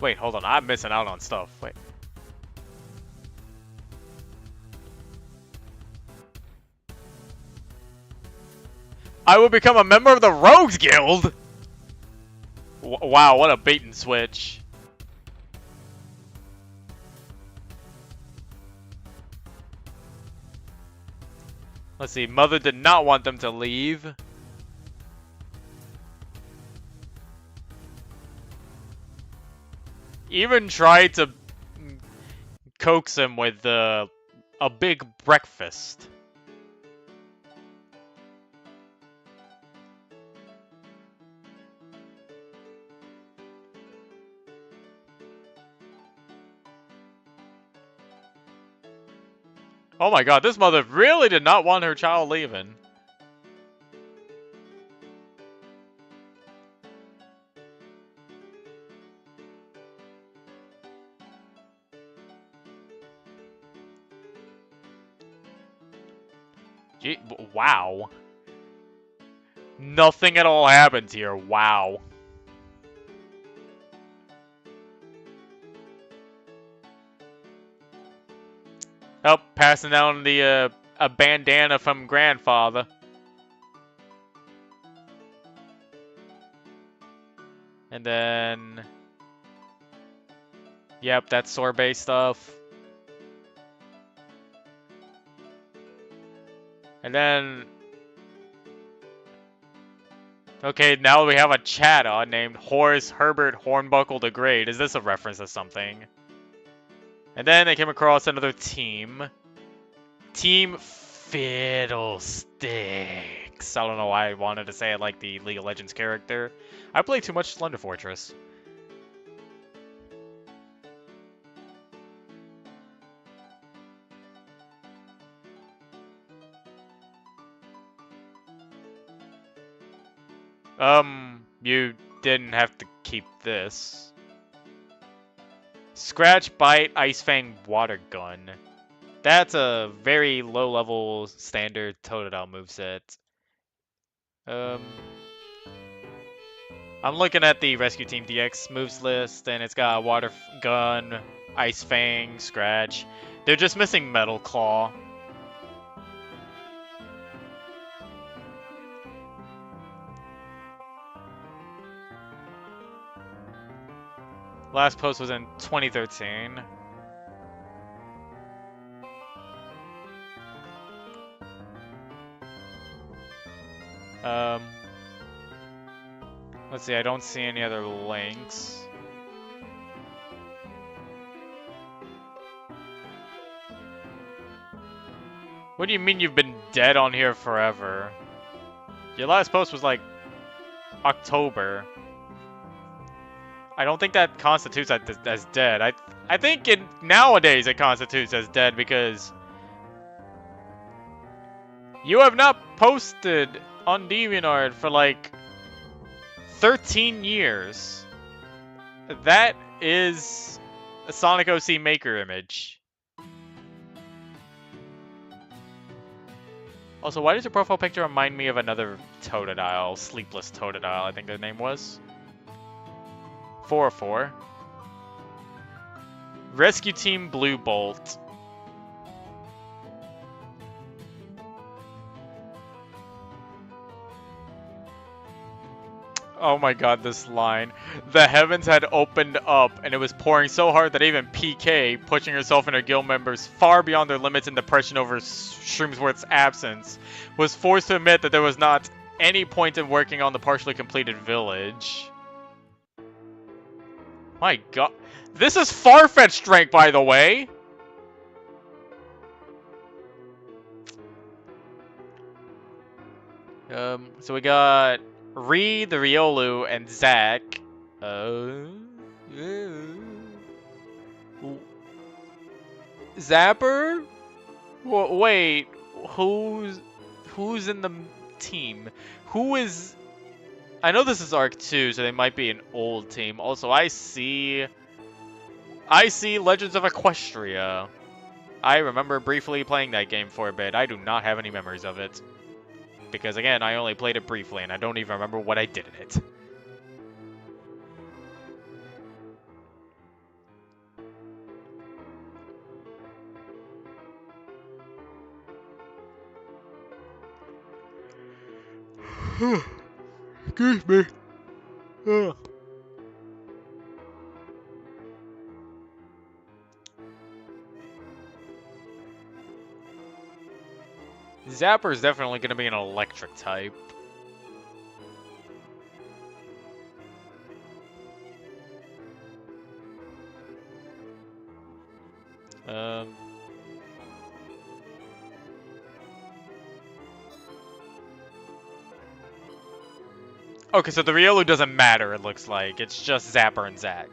Wait, hold on. I'm missing out on stuff. Wait. I will become a member of the Rogues Guild! Wow, what a bait and switch. Let's see, Mother did not want them to leave. Even tried to coax him with a big breakfast. Oh my god, this mother really did not want her child leaving. Gee, wow. Nothing at all happens here, wow. Oh, passing down the, a bandana from grandfather. And then... Yep, that's sorbet stuff. And then... Okay, now we have a Chatta named Horace Herbert Hornbuckle the Great. Is this a reference to something? And then they came across another team. Team Fiddlesticks. I don't know why I wanted to say it like the League of Legends character. I play too much Slender Fortress. You didn't have to keep this. Scratch, Bite, Ice Fang, Water Gun. That's a very low-level standard Totodile moveset. I'm looking at the Rescue Team DX moves list, and it's got Water Gun, Ice Fang, Scratch. They're just missing Metal Claw. Last post was in 2013. Let's see, I don't see any other links. What do you mean you've been dead on here forever? Your last post was like October. I don't think that constitutes as dead. I think nowadays it constitutes as dead because you have not posted on DeviantArt for like 13 years. That is a Sonic OC Maker image. Also, why does your profile picture remind me of another Totodile? Sleepless Totodile, I think their name was. 404. Rescue Team Blue Bolt. Oh my god, this line. The heavens had opened up, and it was pouring so hard that even PK, pushing herself and her guild members far beyond their limits in depression over Shroomsworth's absence, was forced to admit that there was not any point in working on the partially completed village. My god. This is far-fetched rank, by the way! So we got Ree, the Riolu, and Zach. Zapper? Wait, who's in the team? Who is... I know this is Arc 2, so they might be an old team. Also, I see Legends of Equestria. I remember briefly playing that game for a bit. I do not have any memories of it. Because, again, I only played it briefly, and I don't even remember what I did in it. Excuse me. Zapper is definitely going to be an electric type. Okay, so the Riolu doesn't matter, it looks like. It's just Zapper and Zack.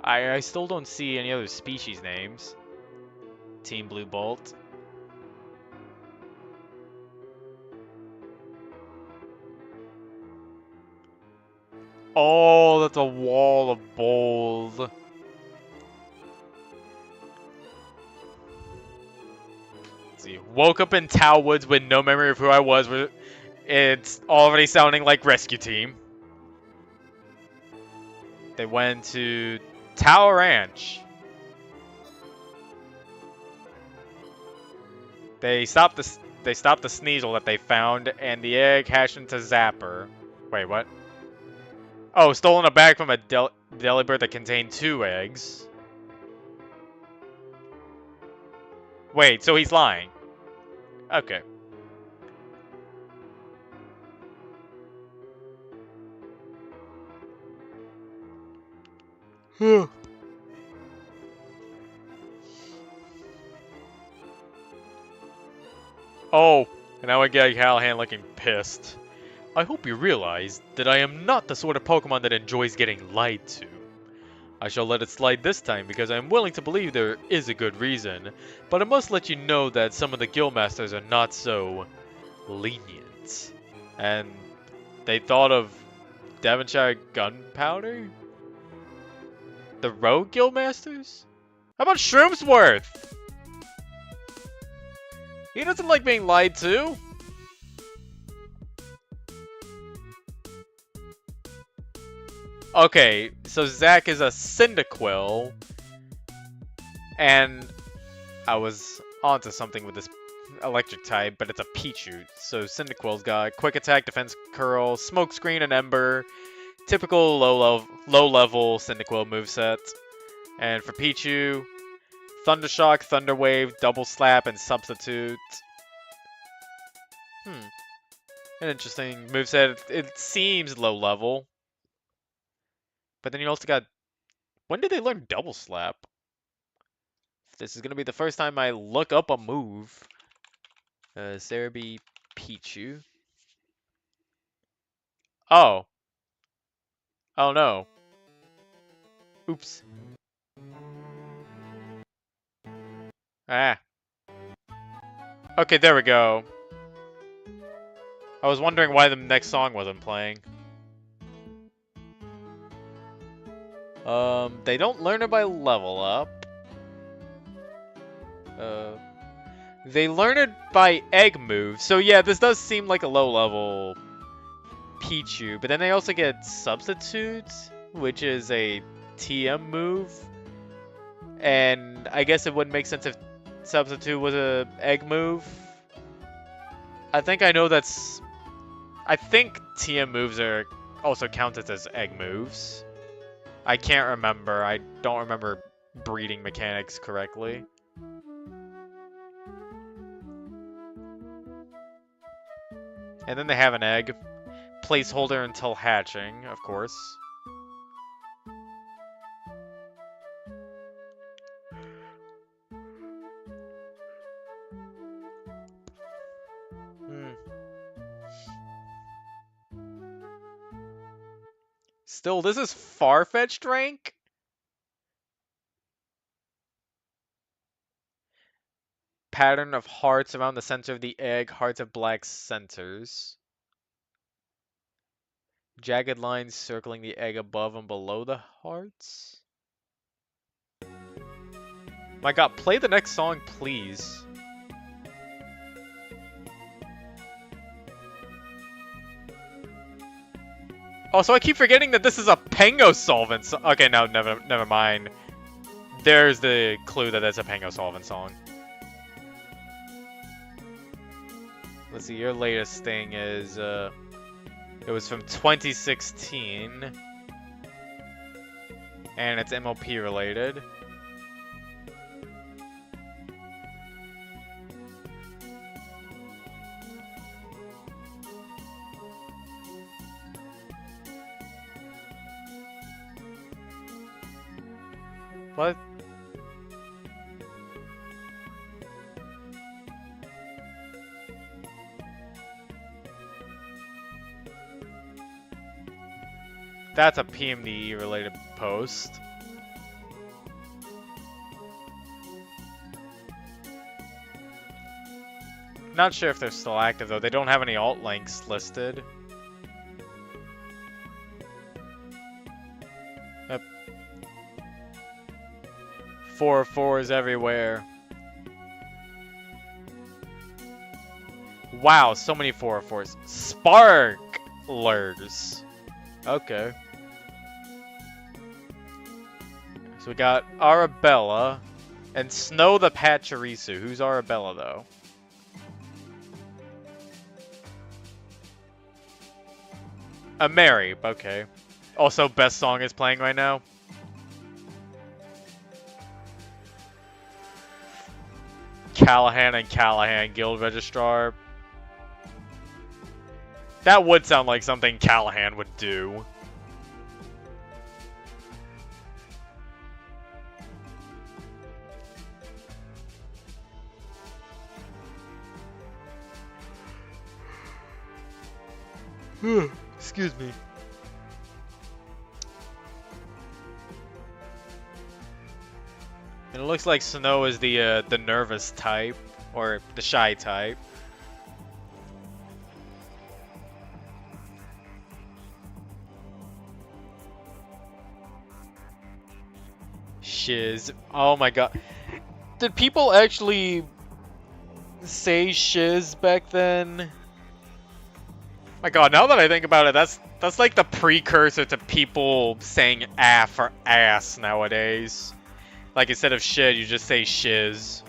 I still don't see any other species names. Team Blue Bolt. Oh, that's a wall of bold. Let's see. Woke up in Tau Woods with no memory of who I was. It's already sounding like Rescue Team. They went to Tau Ranch. They stopped the Sneasel that they found, and the egg hatched into Zapper. Wait, what? Oh, stolen a bag from a Delibird that contained 2 eggs. Wait, so he's lying. Okay. Oh, and now I get Callahan looking pissed. I hope you realize that I am not the sort of Pokemon that enjoys getting lied to. I shall let it slide this time because I am willing to believe there is a good reason, but I must let you know that some of the Guildmasters are not so lenient. And they thought of Devonshire gunpowder? The Rogue Guildmasters? How about Shroomsworth? He doesn't like being lied to. Okay, so Zach is a Cyndaquil, and I was onto something with this electric type, but it's a Pichu. So Cyndaquil's got Quick Attack, Defense Curl, Smokescreen, and Ember. Typical low-level Cyndaquil moveset. And for Pichu, Thundershock, Thunder Wave, Double Slap, and Substitute. An interesting moveset. It seems low-level. But then you also got... When did they learn Double Slap? This is going to be the first time I look up a move. Cerebi Pichu. Oh. Oh no. Oops. Ah. Okay, there we go. I was wondering why the next song wasn't playing. They don't learn it by level up. They learn it by egg move. So yeah, this does seem like a low level Pichu, but then they also get Substitute, which is a TM move. And I guess it wouldn't make sense if Substitute was a egg move. I think I know that's... I think TM moves are also counted as egg moves. I can't remember. I don't remember breeding mechanics correctly. And then they have an egg. Placeholder until hatching, of course. Still, this is far-fetched rank? Pattern of hearts around the center of the egg. Hearts of black centers. Jagged lines circling the egg above and below the hearts. My god, play the next song, please. Oh, so I keep forgetting that this is a Pango Solvent song. Okay, no, never mind. There's the clue that it's a Pango Solvent song. Let's see, your latest thing is, it was from 2016. And it's MLP related. What? That's a PMD related post. Not sure if they're still active though. They don't have any alt links listed. Yep. 4/4s everywhere. Wow, so many 4/4s. Sparklers. Okay. So we got Arabella and Snow the Pachirisu. Who's Arabella though? A Mary, okay. Also, best song is playing right now. Callahan and Callahan, Guild Registrar. That would sound like something Callahan would do. Excuse me. And it looks like Snow is the nervous type, or the shy type. Shiz. Oh my god. Did people actually say shiz back then? My god, now that I think about it, that's like the precursor to people saying "aff" or "ass" nowadays. Like, instead of shit, you just say shiz.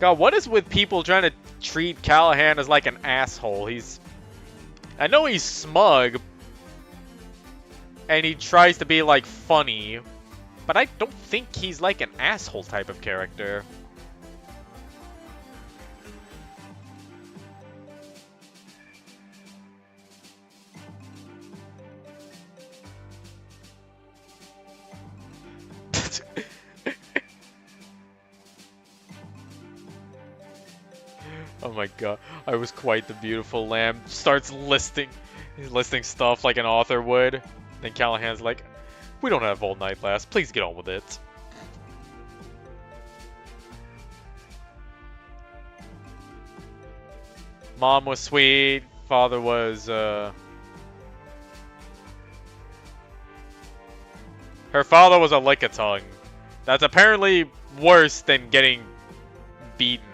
God, what is with people trying to treat Callahan as like an asshole? I know he's smug, and he tries to be like funny, but I don't think he's like an asshole type of character. Oh my god, I was quite the beautiful lamb. Starts listing stuff like an author would. Then Callahan's like, we don't have all night, lass. Please get on with it. Mom was sweet. Father was, her father was a lick-a-tongue. That's apparently worse than getting beaten.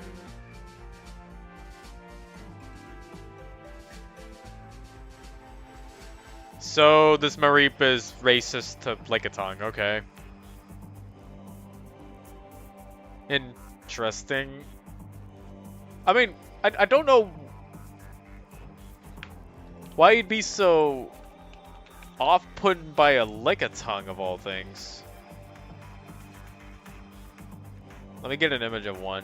So, this Mareep is racist to lick-a-tongue, okay. Interesting. I mean, I don't know why he'd be so off-put by a lick-a-tongue of all things. Let me get an image of one.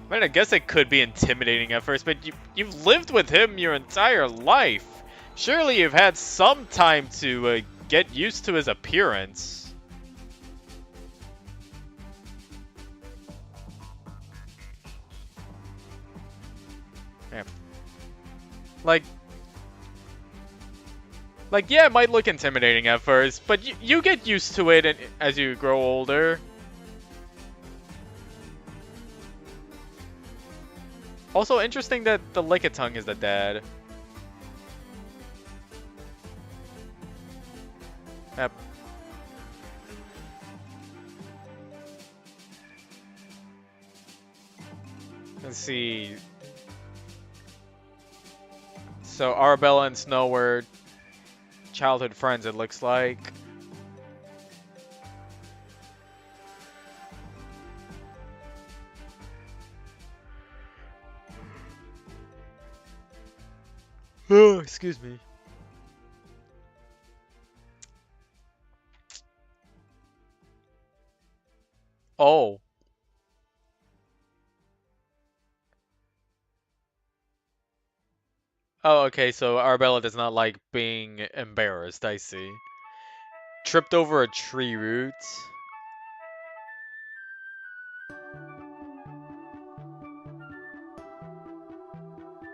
I mean, I guess it could be intimidating at first, but you've lived with him your entire life. Surely you've had some time to get used to his appearance. Yeah. Like, yeah, it might look intimidating at first, but you get used to it as you grow older. Also interesting that the lick-a-tongue is the dad. Yep. Let's see. So Arabella and Snow were childhood friends, it looks like. Oh, excuse me. Oh. Oh, okay, so Arabella does not like being embarrassed, I see. Tripped over a tree root.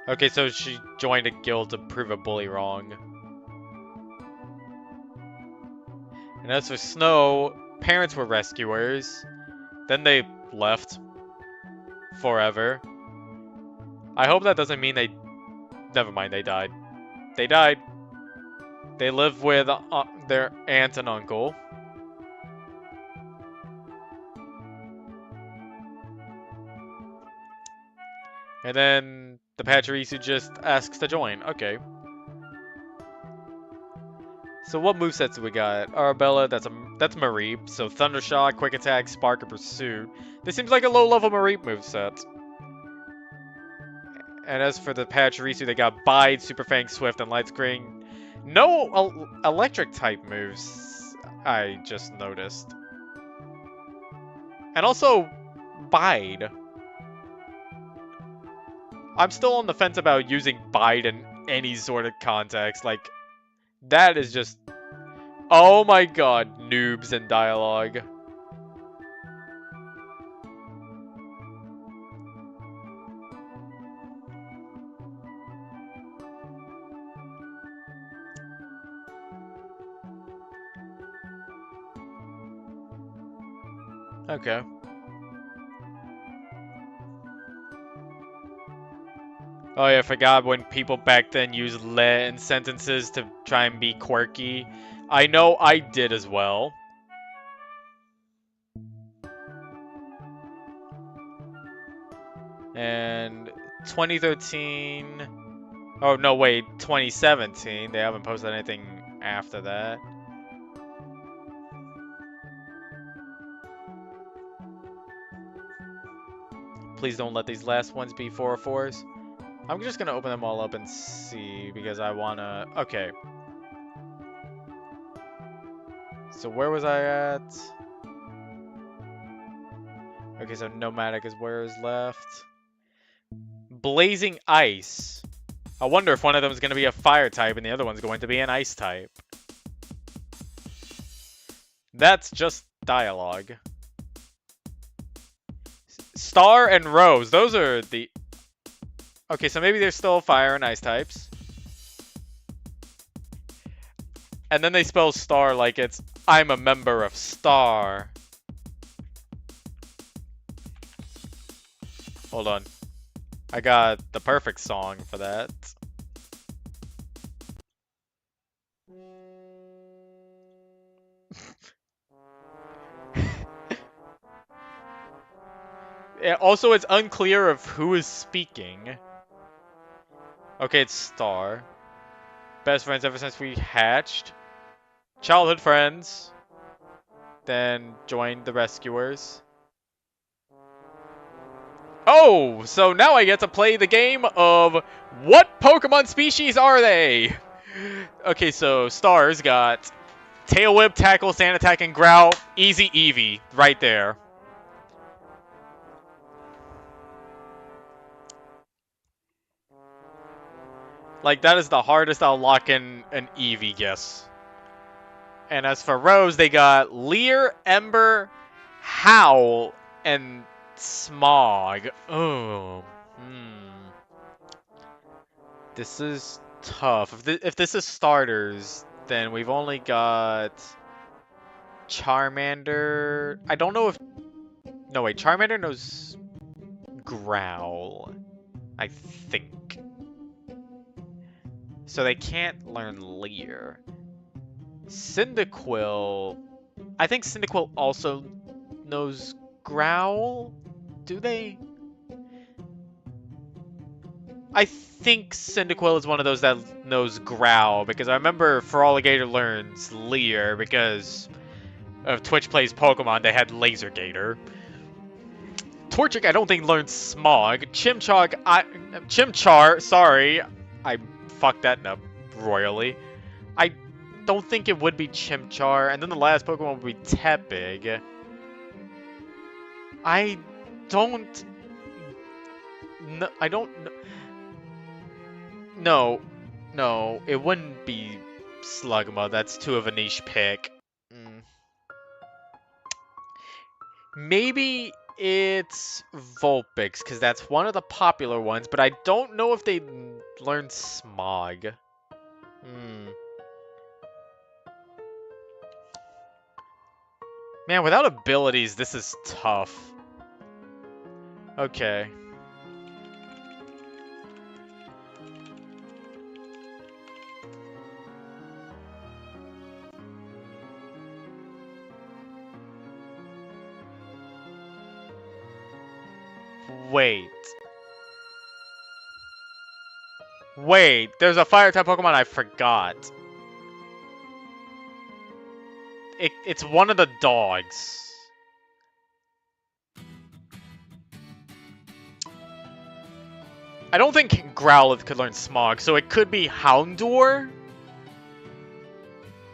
Okay, so she joined a guild to prove a bully wrong. And as for Snow, parents were rescuers. Then they left. Forever. I hope that doesn't mean they... Never mind, they died. They died. They live with their aunt and uncle. And then the Pachirisu just asks to join. Okay. So what movesets do we got? Arabella, that's Mareep. So Thundershock, Quick Attack, Spark, and Pursuit. This seems like a low-level Mareep moveset. And as for the Pachirisu, they got Bide, Super Fang, Swift, and Light Screen. No electric type moves, I just noticed. And also, Bide. I'm still on the fence about using Bide in any sort of context. Like, that is just... Oh my god, noobs in dialogue. Okay. Oh yeah, I forgot when people back then used le in sentences to try and be quirky. I know I did as well. And 2013... Oh, no, wait, 2017. They haven't posted anything after that. Please don't let these last ones be 404s. I'm just gonna open them all up and see, because I wanna... Okay. So where was I at? Okay, so Nomadic is where is left. Blazing Ice. I wonder if one of them is going to be a fire type and the other one's going to be an ice type. That's just dialogue. Star and Rose. Those are the... Okay, so maybe they're still fire and ice types. And then they spell Star like it's, I'm a member of Star. Hold on. I got the perfect song for that. Also, it's unclear of who is speaking. Okay, it's Star. Best friends ever since we hatched. Childhood friends. Then joined the Rescuers. Oh, so now I get to play the game of what Pokemon species are they? Okay, so Stars got Tail Whip, Tackle, Sand Attack, and Growl. Easy Eevee, right there. Like, that is the hardest I'll lock in an Eevee guess. And as for Rose, they got Leer, Ember, Howl, and Smog. Oh, This is tough. If this is starters, then we've only got Charmander. I don't know if... No, wait. Charmander knows Growl, I think. So they can't learn Leer. Cyndaquil... I think Cyndaquil also knows Growl? Do they? I think Cyndaquil is one of those that knows Growl, because I remember Feraligatr learns Leer, because of Twitch Plays Pokemon, they had Laser Gator. Torchic, I don't think learned Smog. Chimchar, sorry, I fucked that up royally. I don't think it would be Chimchar, and then the last Pokemon would be Tepig. I don't know. No, it wouldn't be Slugma. That's too of a niche pick. Maybe it's Vulpix, because that's one of the popular ones, but I don't know if they learned Smog. Man, without abilities, this is tough. Okay. Wait. Wait, there's a fire-type Pokemon I forgot. It's one of the dogs. I don't think Growlithe could learn Smog, so it could be Houndour?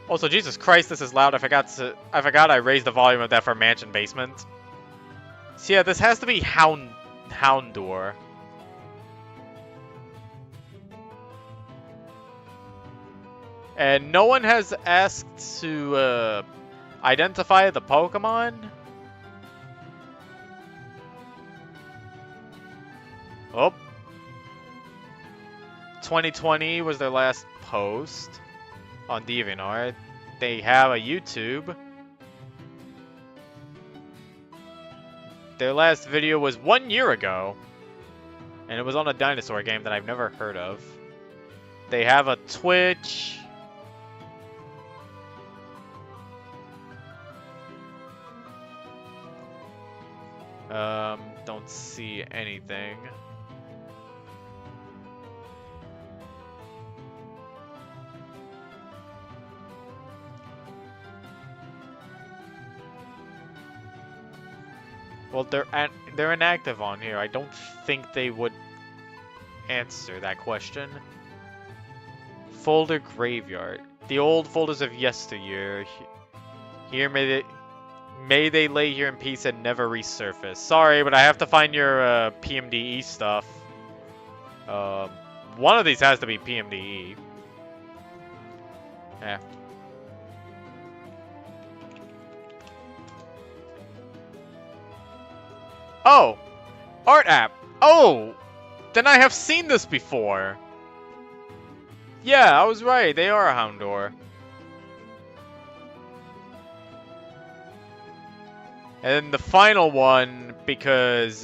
Also, Jesus Christ, this is loud. I forgot I raised the volume of that for Mansion Basement. So yeah, this has to be Houndour. And no one has asked to identify the Pokemon? Oh. 2020 was their last post on DeviantArt. They have a YouTube. Their last video was 1 year ago. And it was on a dinosaur game that I've never heard of. They have a Twitch. Don't see anything. Well, they're inactive on here. I don't think they would answer that question. Folder graveyard. The old folders of yesteryear. Here may they lay here in peace and never resurface. Sorry, but I have to find your PMDE stuff. One of these has to be PMDE. Yeah. Oh! Art app! Oh! Then I have seen this before! Yeah, I was right. They are a Houndour. And then the final one, because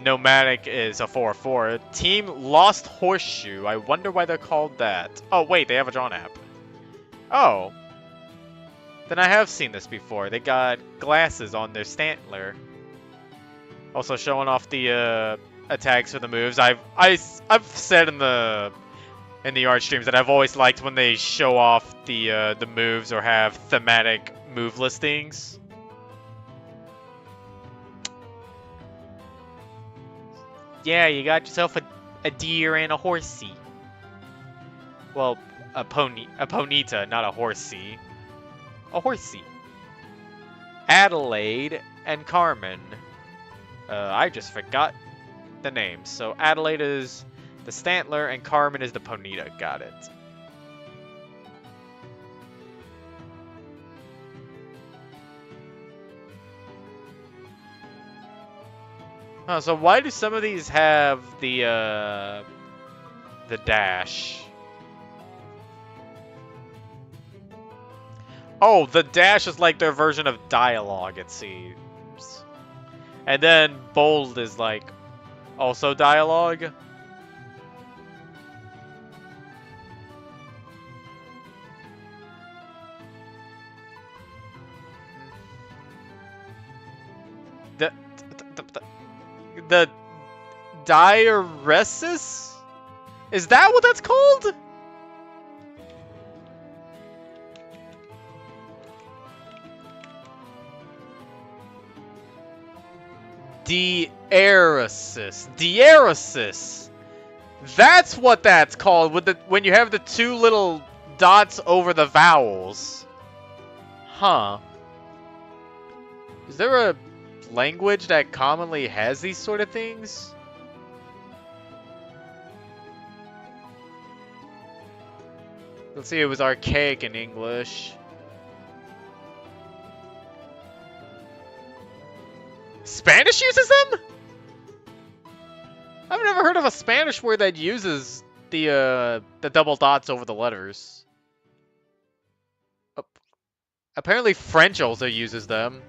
Nomadic is a 4/4. Team Lost Horseshoe. I wonder why they're called that. Oh, wait, they have a Drawn app. Oh. Then I have seen this before. They got glasses on their Stantler. Also showing off the attacks for the moves. I've said in the art streams that I've always liked when they show off the moves or have thematic move listings. Yeah, you got yourself a deer and a horsey. Well, a ponita, not a horsey. A horsey. Adelaide and Carmen. I just forgot the names. So Adelaide is the Stantler and Carmen is the Ponita. Got it. Oh, so why do some of these have the dash? Oh, the dash is like their version of dialogue, it seems. And then bold is like also dialogue. The diuresis? Is that what that's called? Diaresis. Diaresis. That's what that's called when you have the two little dots over the vowels. Huh. Is there a language that commonly has these sort of things? Let's see, it was archaic in English. Spanish uses them? I've never heard of a Spanish word that uses the double dots over the letters. Apparently French also uses them,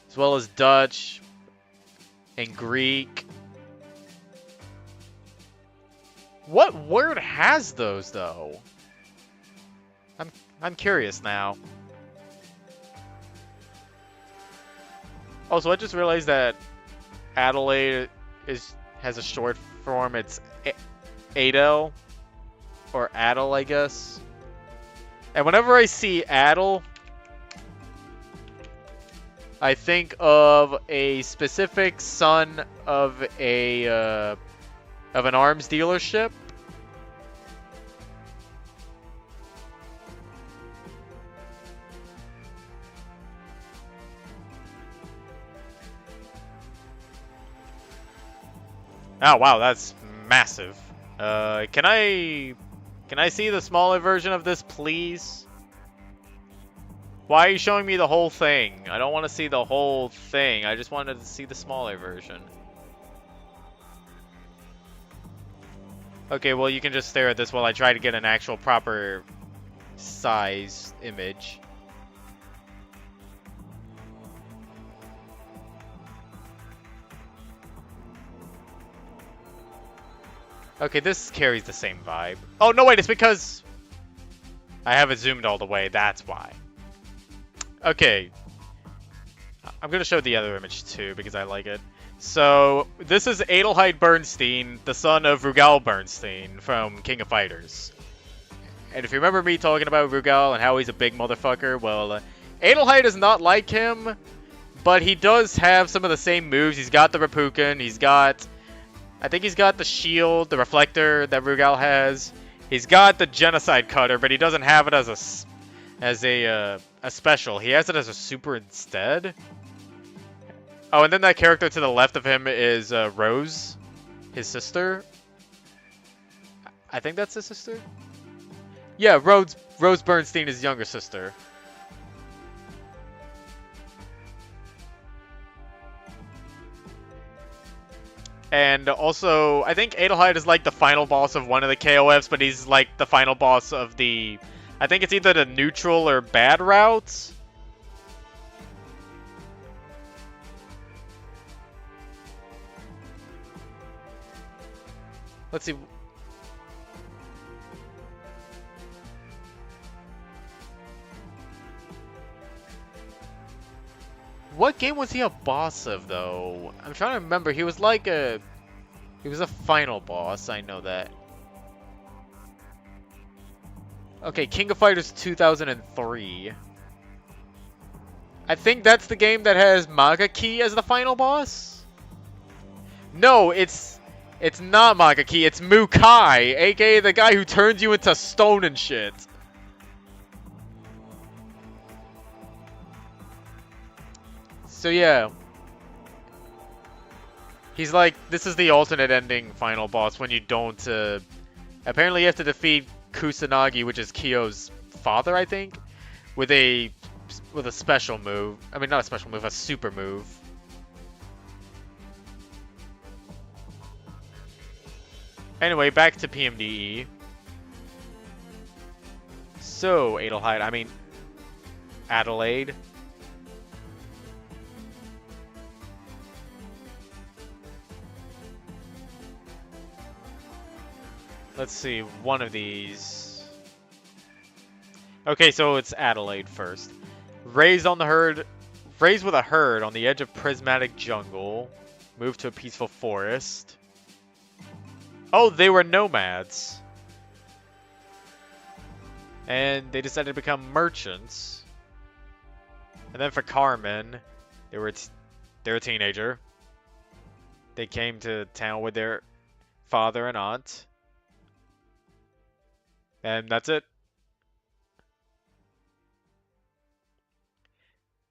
as well as Dutch and Greek. What word has those though? I'm curious now. Also, I just realized that Adelaide has a short form. It's Adel. Or Adel, I guess. And whenever I see Adel, I think of a specific son of an arms dealership. Oh wow, that's massive. Can I see the smaller version of this, please? Why are you showing me the whole thing? I don't want to see the whole thing. I just wanted to see the smaller version. Okay, well, you can just stare at this while I try to get an actual proper size image. Okay, this carries the same vibe. Oh, no, wait, it's because I have it zoomed all the way. That's why. Okay. I'm going to show the other image, too, because I like it. So, this is Adelheid Bernstein, the son of Rugal Bernstein from King of Fighters. And if you remember me talking about Rugal and how he's a big motherfucker, well, Adelheid is not like him, but he does have some of the same moves. He's got the Rapukin, he's got... I think he's got the shield, the reflector that Rugal has. He's got the genocide cutter, but he doesn't have it as a special. He has it as a super instead. Oh, and then that character to the left of him is Rose, his sister. I think that's his sister. Yeah, Rose Bernstein, his younger sister. And also, I think Adelheid is like the final boss of one of the KOFs, but he's like the final boss of the... I think it's either the neutral or bad route. Let's see. What game was he a boss of, though? I'm trying to remember. He was like a... He was a final boss, I know that. Okay, King of Fighters 2003. I think that's the game that has Magaki as the final boss? No, it's not Magaki, it's Mukai, aka the guy who turns you into stone and shit. So yeah. He's like, this is the alternate ending final boss when you don't, apparently you have to defeat Kusanagi, which is Kyo's father, I think, with a special move. I mean, not a special move, a super move. Anyway, back to PMDE. So, Adelheid, I mean, Adelaide. Let's see, one of these. Okay, so it's Adelaide first. Raised with a herd on the edge of prismatic jungle. Moved to a peaceful forest. Oh, they were nomads. And they decided to become merchants. And then for Carmen, they're a teenager. They came to town with their father and aunt. And that's it.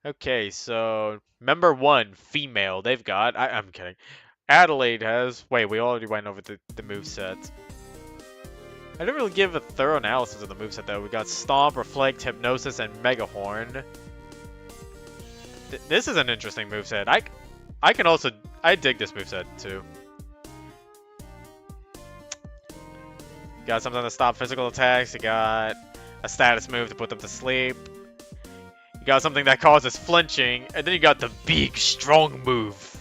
Okay, so member 1, female. They've got... I'm kidding. Adelaide has... Wait, we already went over the moveset. I didn't really give a thorough analysis of the moveset, though. We got Stomp, Reflect, Hypnosis, and Megahorn. This is an interesting moveset. I can also... I dig this moveset, too. You got something to stop physical attacks. You got a status move to put them to sleep. You got something that causes flinching. And then you got the big, strong move.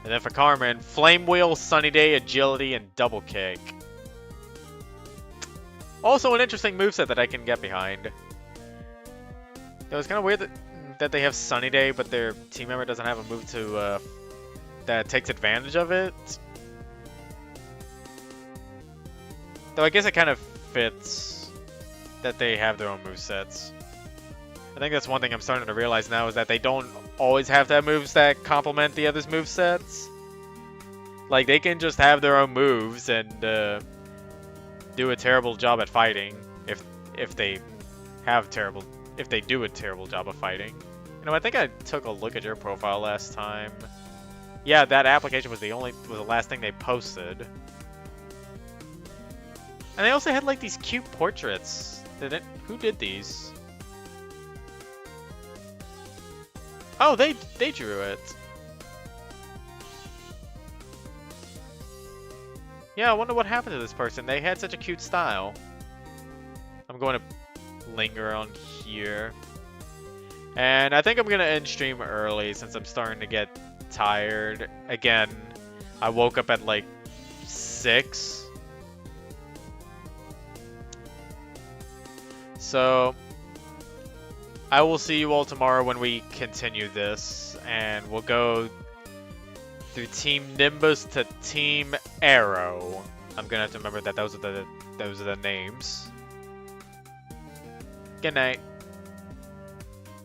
And then for Carmen, Flame Wheel, Sunny Day, Agility, and Double Kick. Also an interesting moveset that I can get behind. It was kind of weird that they have Sunny Day, but their team member doesn't have a move to that takes advantage of it. Though I guess it kind of fits that they have their own movesets. I think that's one thing I'm starting to realize now is that they don't always have to have moves that complement the others' movesets. Like, they can just have their own moves and do a terrible job at fighting if they do a terrible job of fighting. You know, I think I took a look at your profile last time. Yeah, that application was the last thing they posted. And they also had like these cute portraits. Who did these? Oh, they drew it. Yeah, I wonder what happened to this person. They had such a cute style. I'm going to linger on here. And I think I'm going to end stream early since I'm starting to get tired. Again, I woke up at like 6. So, I will see you all tomorrow when we continue this. And we'll go through Team Nimbus to Team Arrow. I'm gonna have to remember that those are the names. Good night.